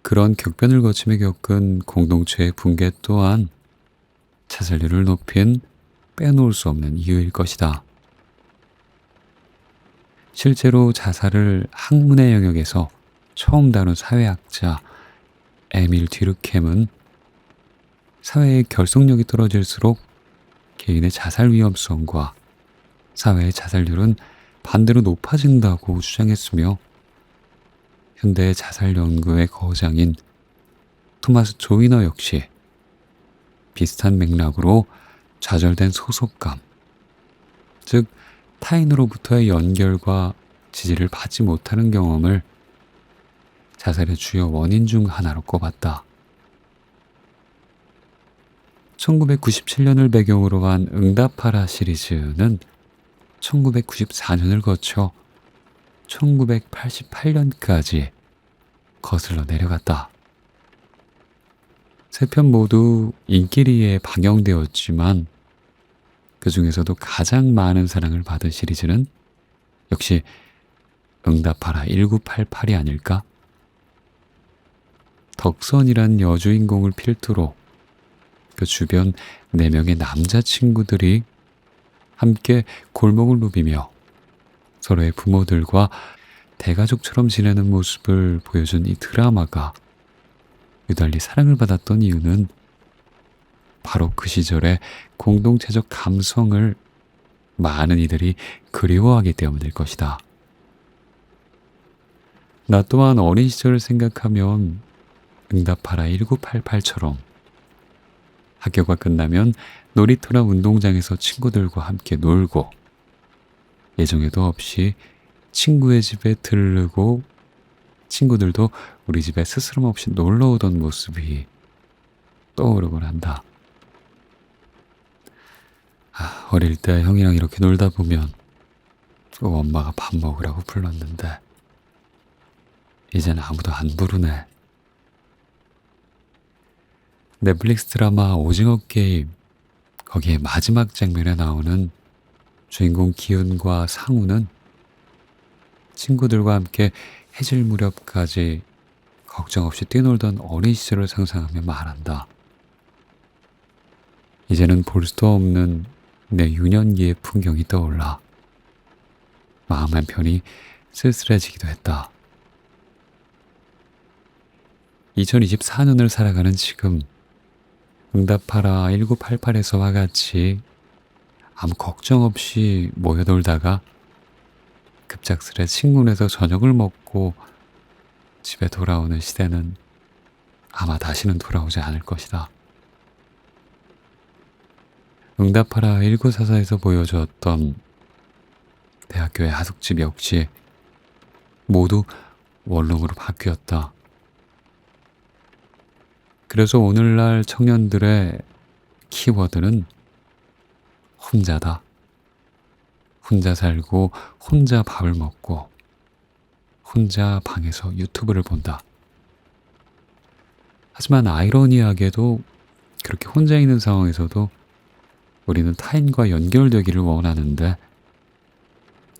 그런 격변을 거치며 겪은 공동체의 붕괴 또한 자살률을 높인 빼놓을 수 없는 이유일 것이다. 실제로 자살을 학문의 영역에서 처음 다룬 사회학자 에밀 뒤르켐은 사회의 결속력이 떨어질수록 개인의 자살 위험성과 사회의 자살률은 반대로 높아진다고 주장했으며 현대 자살 연구의 거장인 토마스 조이너 역시 비슷한 맥락으로 좌절된 소속감, 즉 타인으로부터의 연결과 지지를 받지 못하는 경험을 자살의 주요 원인 중 하나로 꼽았다. 1997년을 배경으로 한 응답하라 시리즈는 1994년을 거쳐 1988년까지 거슬러 내려갔다. 세 편 모두 인기리에 방영되었지만 그 중에서도 가장 많은 사랑을 받은 시리즈는 역시 응답하라 1988이 아닐까? 덕선이란 여주인공을 필두로 그 주변 4명의 남자친구들이 함께 골목을 누비며 서로의 부모들과 대가족처럼 지내는 모습을 보여준 이 드라마가 유달리 사랑을 받았던 이유는 바로 그 시절의 공동체적 감성을 많은 이들이 그리워하기 때문일 것이다. 나 또한 어린 시절을 생각하면 응답하라 1988처럼 학교가 끝나면 놀이터나 운동장에서 친구들과 함께 놀고 예정에도 없이 친구의 집에 들르고 친구들도 우리 집에 스스럼 없이 놀러 오던 모습이 떠오르곤 한다. 어릴 때 형이랑 이렇게 놀다 보면 꼭 엄마가 밥 먹으라고 불렀는데 이제는 아무도 안 부르네. 넷플릭스 드라마 오징어 게임, 거기에 마지막 장면에 나오는 주인공 기훈과 상우는 친구들과 함께 해질 무렵까지 걱정 없이 뛰놀던 어린 시절을 상상하며 말한다. 이제는 볼 수도 없는 내 유년기의 풍경이 떠올라 마음 한편이 쓸쓸해지기도 했다. 2024년을 살아가는 지금 응답하라 1988에서와 같이 아무 걱정 없이 모여놀다가 급작스레 친구네서 저녁을 먹고 집에 돌아오는 시대는 아마 다시는 돌아오지 않을 것이다. 응답하라 1944에서 보여주었던 대학교의 하숙집 역시 모두 원룸으로 바뀌었다. 그래서 오늘날 청년들의 키워드는 혼자다. 혼자 살고 혼자 밥을 먹고 혼자 방에서 유튜브를 본다. 하지만 아이러니하게도 그렇게 혼자 있는 상황에서도 우리는 타인과 연결되기를 원하는데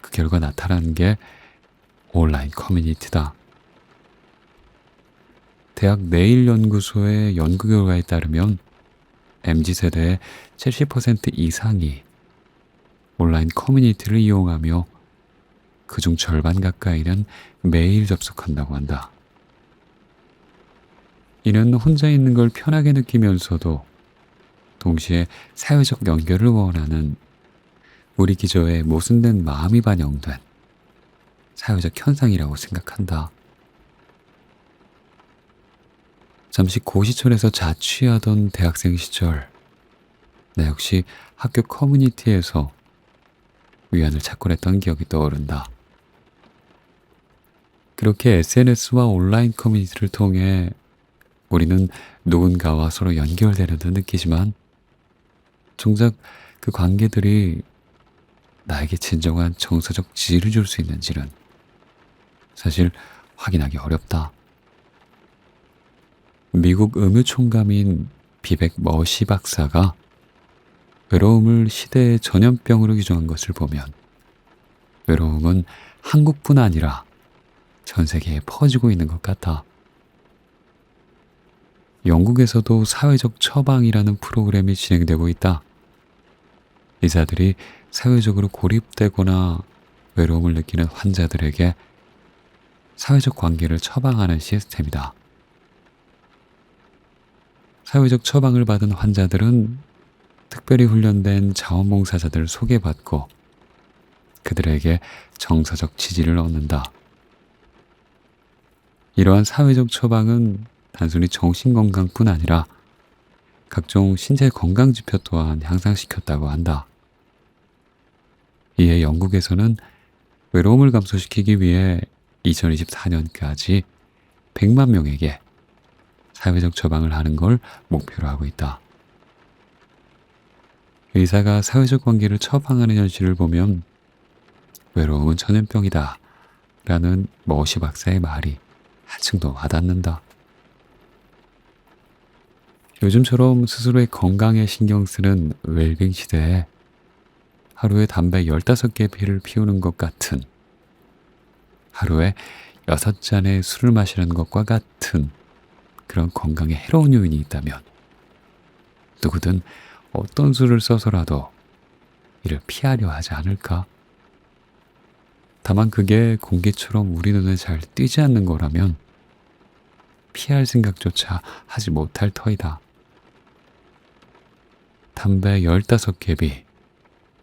그 결과 나타난 게 온라인 커뮤니티다. 대학 내일연구소의 연구 결과에 따르면 MZ세대의 70% 이상이 온라인 커뮤니티를 이용하며 그중 절반 가까이는 매일 접속한다고 한다. 이는 혼자 있는 걸 편하게 느끼면서도 동시에 사회적 연결을 원하는 우리 기저의 모순된 마음이 반영된 사회적 현상이라고 생각한다. 잠시 고시촌에서 자취하던 대학생 시절, 나 역시 학교 커뮤니티에서 위안을 찾곤 했던 기억이 떠오른다. 그렇게 SNS와 온라인 커뮤니티를 통해 우리는 누군가와 서로 연결되는 듯 느끼지만 정작 그 관계들이 나에게 진정한 정서적 지지를 줄 수 있는지는 사실 확인하기 어렵다. 미국 의무총감인 비백 머시 박사가 외로움을 시대의 전염병으로 규정한 것을 보면 외로움은 한국뿐 아니라 전 세계에 퍼지고 있는 것 같아. 영국에서도 사회적 처방이라는 프로그램이 진행되고 있다. 의사들이 사회적으로 고립되거나 외로움을 느끼는 환자들에게 사회적 관계를 처방하는 시스템이다. 사회적 처방을 받은 환자들은 특별히 훈련된 자원봉사자들을 소개받고 그들에게 정서적 지지를 얻는다. 이러한 사회적 처방은 단순히 정신건강뿐 아니라 각종 신체 건강 지표 또한 향상시켰다고 한다. 이에 영국에서는 외로움을 감소시키기 위해 2024년까지 100만 명에게 사회적 처방을 하는 걸 목표로 하고 있다. 의사가 사회적 관계를 처방하는 현실을 보면 외로움은 전염병이다 라는 머시 박사의 말이 한층 더 와닿는다. 요즘처럼 스스로의 건강에 신경 쓰는 웰빙 시대에 하루에 담배 15개 피를 피우는 것 같은, 하루에 6잔의 술을 마시는 것과 같은 그런 건강에 해로운 요인이 있다면 누구든 어떤 수를 써서라도 이를 피하려 하지 않을까? 다만 그게 공기처럼 우리 눈에 잘 띄지 않는 거라면 피할 생각조차 하지 못할 터이다. 담배 15개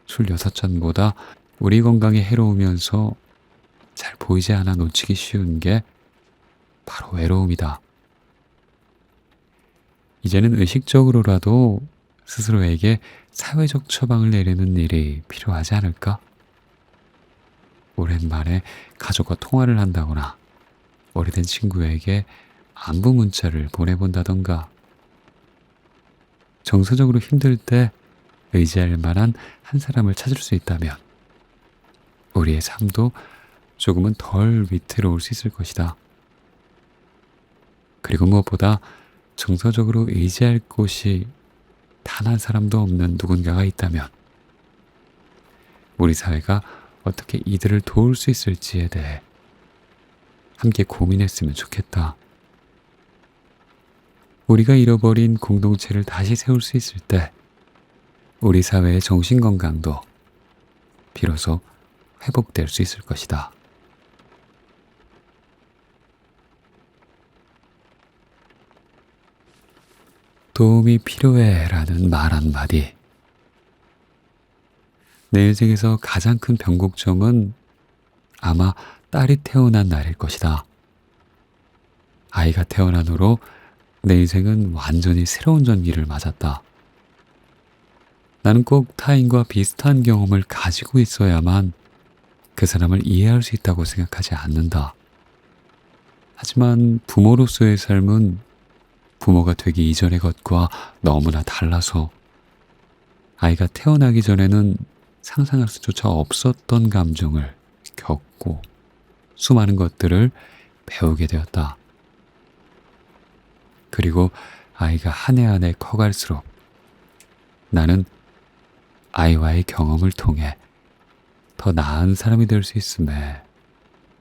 술 6잔보다 우리 건강에 해로우면서 잘 보이지 않아 놓치기 쉬운 게 바로 외로움이다. 이제는 의식적으로라도 스스로에게 사회적 처방을 내리는 일이 필요하지 않을까? 오랜만에 가족과 통화를 한다거나 오래된 친구에게 안부 문자를 보내본다던가, 정서적으로 힘들 때 의지할 만한 한 사람을 찾을 수 있다면 우리의 삶도 조금은 덜 위태로울 수 있을 것이다. 그리고 무엇보다 정서적으로 의지할 곳이 단 한 사람도 없는 누군가가 있다면 우리 사회가 어떻게 이들을 도울 수 있을지에 대해 함께 고민했으면 좋겠다. 우리가 잃어버린 공동체를 다시 세울 수 있을 때 우리 사회의 정신건강도 비로소 회복될 수 있을 것이다. 도움이 필요해 라는 말 한마디. 내 인생에서 가장 큰 변곡점은 아마 딸이 태어난 날일 것이다. 아이가 태어난 후로 내 인생은 완전히 새로운 전기를 맞았다. 나는 꼭 타인과 비슷한 경험을 가지고 있어야만 그 사람을 이해할 수 있다고 생각하지 않는다. 하지만 부모로서의 삶은 부모가 되기 이전의 것과 너무나 달라서 아이가 태어나기 전에는 상상할 수조차 없었던 감정을 겪고 수많은 것들을 배우게 되었다. 그리고 아이가 한 해 한 해 커갈수록 나는 아이와의 경험을 통해 더 나은 사람이 될 수 있음에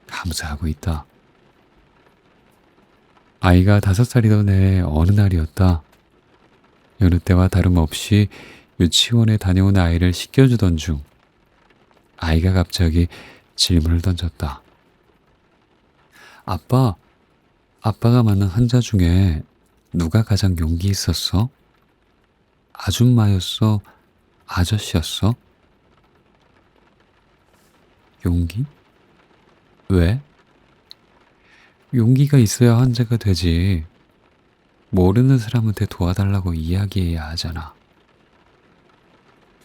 감사하고 있다. 아이가 5살이던 해 어느 날이었다. 여느 때와 다름없이 유치원에 다녀온 아이를 씻겨주던 중 아이가 갑자기 질문을 던졌다. 아빠가 만난 환자 중에 누가 가장 용기 있었어? 아줌마였어? 아저씨였어? 용기? 왜? 용기가 있어야 환자가 되지. 모르는 사람한테 도와달라고 이야기해야 하잖아.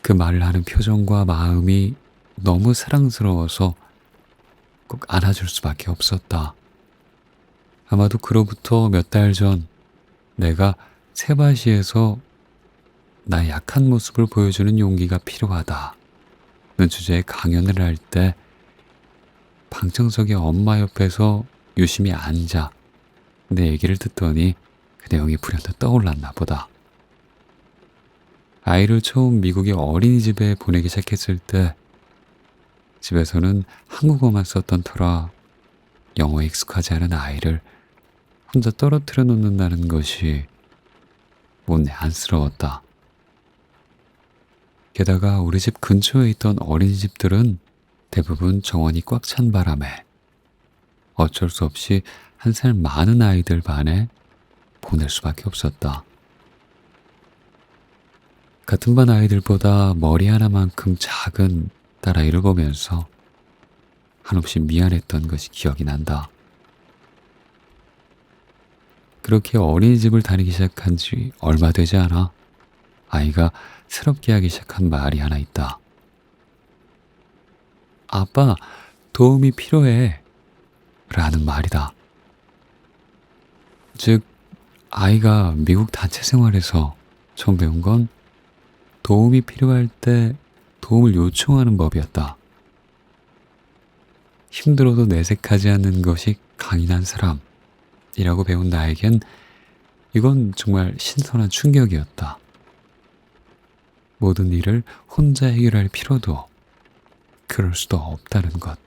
그 말을 하는 표정과 마음이 너무 사랑스러워서 꼭 안아줄 수밖에 없었다. 아마도 그로부터 몇 달 전 내가 세바시에서 나의 약한 모습을 보여주는 용기가 필요하다는 주제의 강연을 할 때 방청석의 엄마 옆에서 유심히 앉아 내 얘기를 듣더니 그 내용이 불현듯 떠올랐나 보다. 아이를 처음 미국의 어린이집에 보내기 시작했을 때 집에서는 한국어만 썼던 터라 영어에 익숙하지 않은 아이를 혼자 떨어뜨려 놓는다는 것이 못내 안쓰러웠다. 게다가 우리 집 근처에 있던 어린이집들은 대부분 정원이 꽉 찬 바람에 어쩔 수 없이 1살 많은 아이들 반에 보낼 수밖에 없었다. 같은 반 아이들보다 머리 하나만큼 작은 딸아이를 보면서 한없이 미안했던 것이 기억이 난다. 그렇게 어린이집을 다니기 시작한 지 얼마 되지 않아 아이가 새롭게 하기 시작한 말이 하나 있다. 아빠, 도움이 필요해. 라는 말이다. 즉, 아이가 미국 단체 생활에서 처음 배운 건 도움이 필요할 때 도움을 요청하는 법이었다. 힘들어도 내색하지 않는 것이 강인한 사람이라고 배운 나에겐 이건 정말 신선한 충격이었다. 모든 일을 혼자 해결할 필요도 그럴 수도 없다는 것.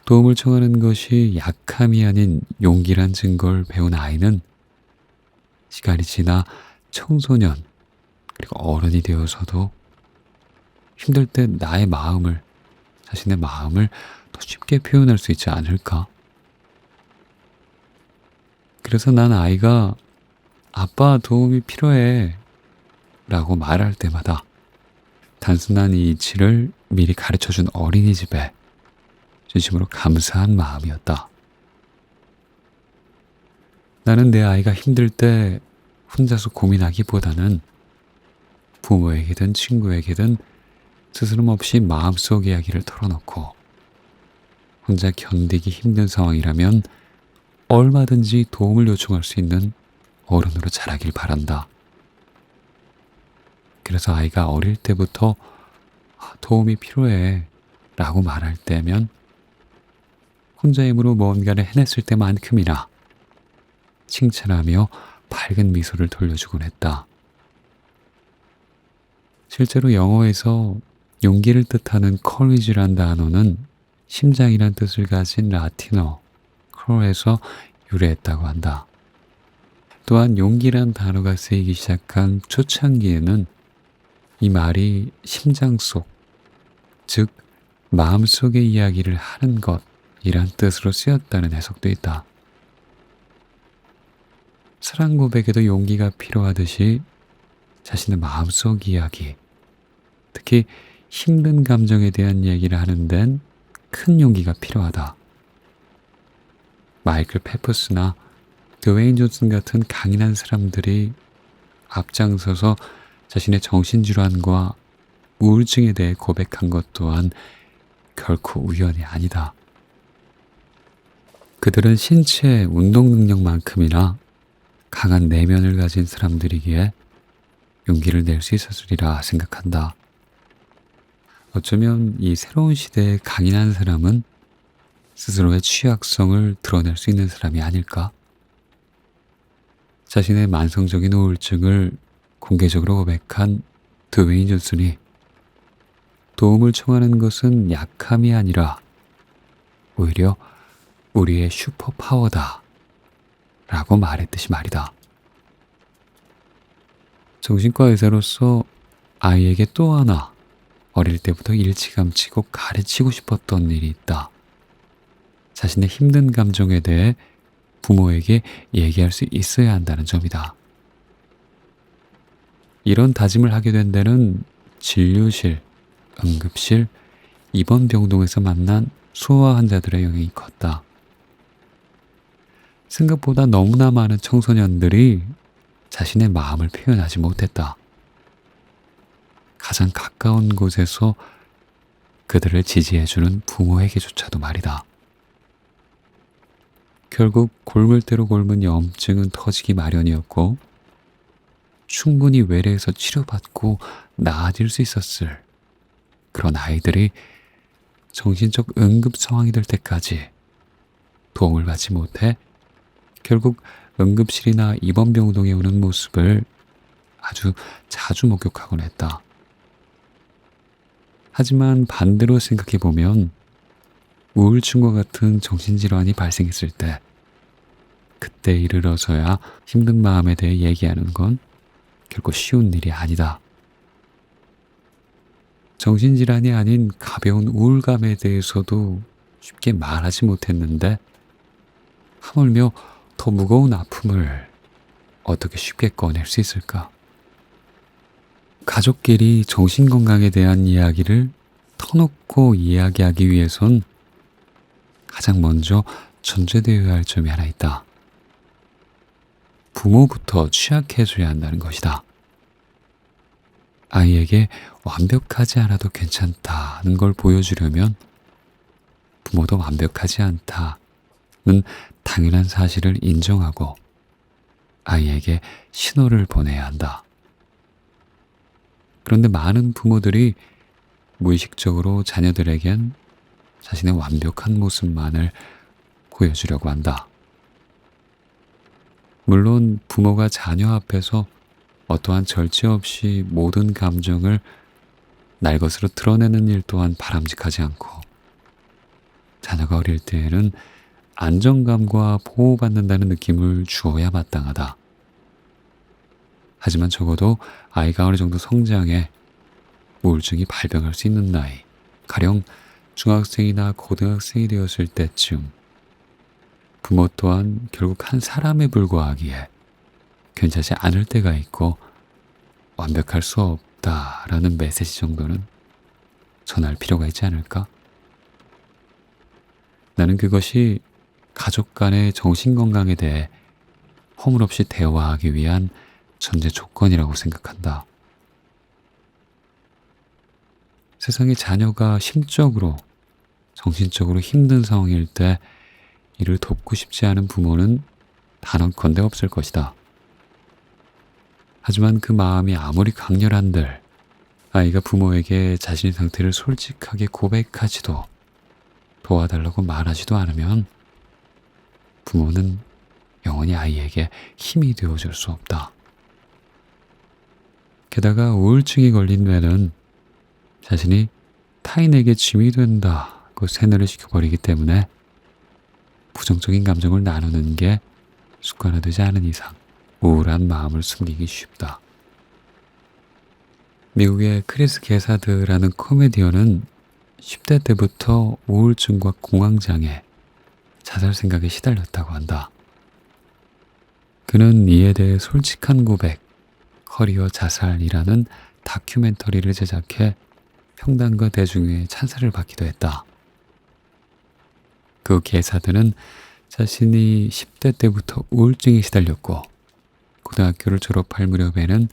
도움을 청하는 것이 약함이 아닌 용기란 증거를 배운 아이는 시간이 지나 청소년 그리고 어른이 되어서도 힘들 때 자신의 마음을 더 쉽게 표현할 수 있지 않을까? 그래서 난 아이가 아빠 도움이 필요해 라고 말할 때마다 단순한 이 이치를 미리 가르쳐준 어린이집에 진심으로 감사한 마음이었다. 나는 내 아이가 힘들 때 혼자서 고민하기보다는 부모에게든 친구에게든 스스럼없이 마음속 이야기를 털어놓고 혼자 견디기 힘든 상황이라면 얼마든지 도움을 요청할 수 있는 어른으로 자라길 바란다. 그래서 아이가 어릴 때부터 도움이 필요해 라고 말할 때면 혼자 힘으로 뭔가를 해냈을 때만큼이나 칭찬하며 밝은 미소를 돌려주곤 했다. 실제로 영어에서 용기를 뜻하는 courage란 단어는 심장이란 뜻을 가진 라틴어 core에서 유래했다고 한다. 또한 용기란 단어가 쓰이기 시작한 초창기에는 이 말이 심장 속, 즉 마음속의 이야기를 하는 것이란 뜻으로 쓰였다는 해석도 있다. 사랑 고백에도 용기가 필요하듯이 자신의 마음속 이야기, 특히 힘든 감정에 대한 얘기를 하는 데는 큰 용기가 필요하다. 마이클 페퍼스나 드웨인 존슨 같은 강인한 사람들이 앞장서서 자신의 정신질환과 우울증에 대해 고백한 것 또한 결코 우연이 아니다. 그들은 신체 운동 능력만큼이나 강한 내면을 가진 사람들이기에 용기를 낼 수 있었으리라 생각한다. 어쩌면 이 새로운 시대의 강인한 사람은 스스로의 취약성을 드러낼 수 있는 사람이 아닐까? 자신의 만성적인 우울증을 공개적으로 고백한 드웨인 존슨이 도움을 청하는 것은 약함이 아니라 오히려 우리의 슈퍼파워다 라고 말했듯이 말이다. 정신과 의사로서 아이에게 또 하나 어릴 때부터 일찌감치고 가르치고 싶었던 일이 있다. 자신의 힘든 감정에 대해 부모에게 얘기할 수 있어야 한다는 점이다. 이런 다짐을 하게 된 데는 진료실, 응급실, 입원병동에서 만난 소아 환자들의 영향이 컸다. 생각보다 너무나 많은 청소년들이 자신의 마음을 표현하지 못했다. 가장 가까운 곳에서 그들을 지지해주는 부모에게조차도 말이다. 결국 골물대로 골문 염증은 터지기 마련이었고 충분히 외래에서 치료받고 나아질 수 있었을 그런 아이들이 정신적 응급 상황이 될 때까지 도움을 받지 못해 결국 응급실이나 입원병동에 오는 모습을 아주 자주 목격하곤 했다. 하지만 반대로 생각해보면 우울증과 같은 정신질환이 발생했을 때 그때 이르러서야 힘든 마음에 대해 얘기하는 건 결코 쉬운 일이 아니다. 정신질환이 아닌 가벼운 우울감에 대해서도 쉽게 말하지 못했는데 하물며 더 무거운 아픔을 어떻게 쉽게 꺼낼 수 있을까? 가족끼리 정신건강에 대한 이야기를 터놓고 이야기하기 위해선 가장 먼저 전제되어야 할 점이 하나 있다. 부모부터 취약해져야 한다는 것이다. 아이에게 완벽하지 않아도 괜찮다는 걸 보여주려면 부모도 완벽하지 않다는 당연한 사실을 인정하고 아이에게 신호를 보내야 한다. 그런데 많은 부모들이 무의식적으로 자녀들에겐 자신의 완벽한 모습만을 보여주려고 한다. 물론 부모가 자녀 앞에서 어떠한 절제 없이 모든 감정을 날 것으로 드러내는 일 또한 바람직하지 않고, 자녀가 어릴 때에는 안정감과 보호받는다는 느낌을 주어야 마땅하다. 하지만 적어도 아이가 어느 정도 성장해 우울증이 발병할 수 있는 나이, 가령 중학생이나 고등학생이 되었을 때쯤, 부모 또한 결국 한 사람에 불과하기에 괜찮지 않을 때가 있고 완벽할 수 없다라는 메시지 정도는 전할 필요가 있지 않을까? 나는 그것이 가족 간의 정신건강에 대해 허물없이 대화하기 위한 전제 조건이라고 생각한다. 세상에 자녀가 심적으로, 정신적으로 힘든 상황일 때 이를 돕고 싶지 않은 부모는 단언컨대 없을 것이다. 하지만 그 마음이 아무리 강렬한들 아이가 부모에게 자신의 상태를 솔직하게 고백하지도 도와달라고 말하지도 않으면 부모는 영원히 아이에게 힘이 되어줄 수 없다. 게다가 우울증이 걸린 뇌는 자신이 타인에게 짐이 된다고 세뇌를 시켜버리기 때문에 부정적인 감정을 나누는 게 습관화되지 않은 이상 우울한 마음을 숨기기 쉽다. 미국의 크리스 게사드라는 코미디언은 10대 때부터 우울증과 공황장애, 자살 생각에 시달렸다고 한다. 그는 이에 대해 솔직한 고백, 커리어 자살이라는 다큐멘터리를 제작해 평단과 대중의 찬사를 받기도 했다. 그 게사드는 자신이 10대 때부터 우울증에 시달렸고 고등학교를 졸업할 무렵에는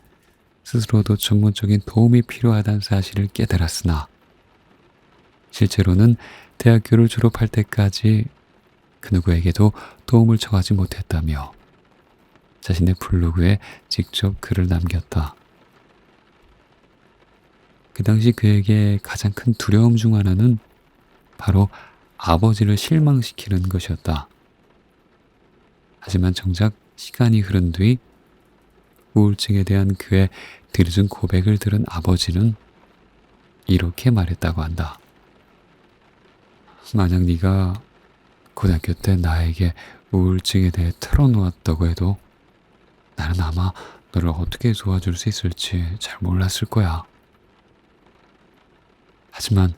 스스로도 전문적인 도움이 필요하다는 사실을 깨달았으나 실제로는 대학교를 졸업할 때까지 그 누구에게도 도움을 청하지 못했다며 자신의 블로그에 직접 글을 남겼다. 그 당시 그에게 가장 큰 두려움 중 하나는 바로 아버지를 실망시키는 것이었다. 하지만 정작 시간이 흐른 뒤 우울증에 대한 그의 드늦은 고백을 들은 아버지는 이렇게 말했다고 한다. 만약 네가 고등학교 때 나에게 우울증에 대해 털어놓았다고 해도 나는 아마 너를 어떻게 도와줄 수 있을지 잘 몰랐을 거야. 하지만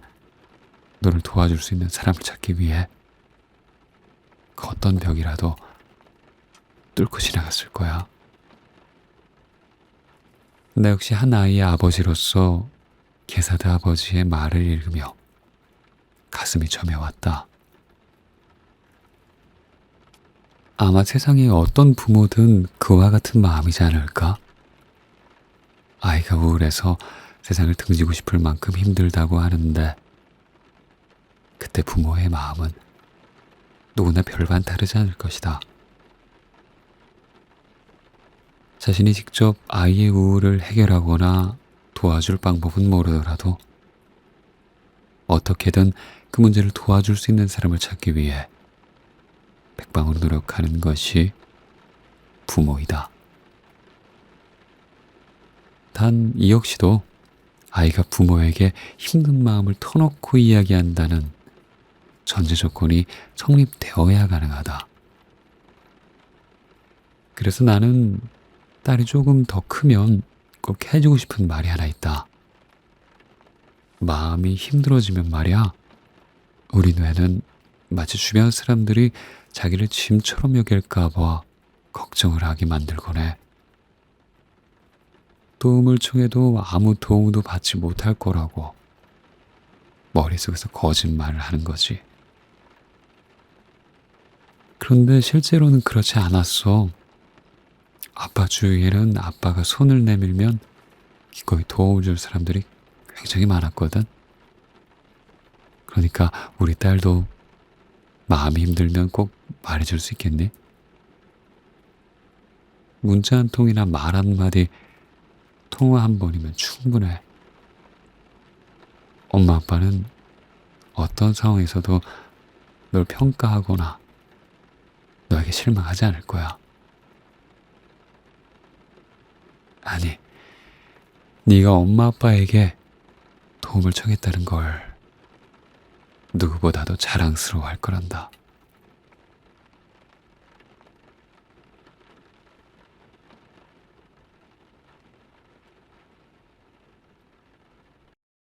너를 도와줄 수 있는 사람을 찾기 위해 그 어떤 벽이라도 뚫고 지나갔을 거야. 나 역시 한 아이의 아버지로서 게사드 아버지의 말을 읽으며 가슴이 저며왔다. 아마 세상에 어떤 부모든 그와 같은 마음이지 않을까? 아이가 우울해서 세상을 등지고 싶을 만큼 힘들다고 하는데 그때 부모의 마음은 누구나 별반 다르지 않을 것이다. 자신이 직접 아이의 우울을 해결하거나 도와줄 방법은 모르더라도 어떻게든 그 문제를 도와줄 수 있는 사람을 찾기 위해 백방으로 노력하는 것이 부모이다. 단 이 역시도 아이가 부모에게 힘든 마음을 터놓고 이야기한다는 전제 조건이 성립되어야 가능하다. 그래서 나는 딸이 조금 더 크면 꼭 해주고 싶은 말이 하나 있다. 마음이 힘들어지면 말이야, 우리 뇌는 마치 주변 사람들이 자기를 짐처럼 여길까 봐 걱정을 하게 만들곤 해. 도움을 청해도 아무 도움도 받지 못할 거라고 머릿속에서 거짓말을 하는 거지. 그런데 실제로는 그렇지 않았어. 아빠 주위에는 아빠가 손을 내밀면 기꺼이 도움을 줄 사람들이 굉장히 많았거든. 그러니까 우리 딸도 마음이 힘들면 꼭 말해줄 수 있겠니? 문자 한 통이나 말 한마디, 통화 한 번이면 충분해. 엄마 아빠는 어떤 상황에서도 널 평가하거나 너에게 실망하지 않을 거야. 아니, 네가 엄마 아빠에게 도움을 청했다는 걸 누구보다도 자랑스러워할 거란다.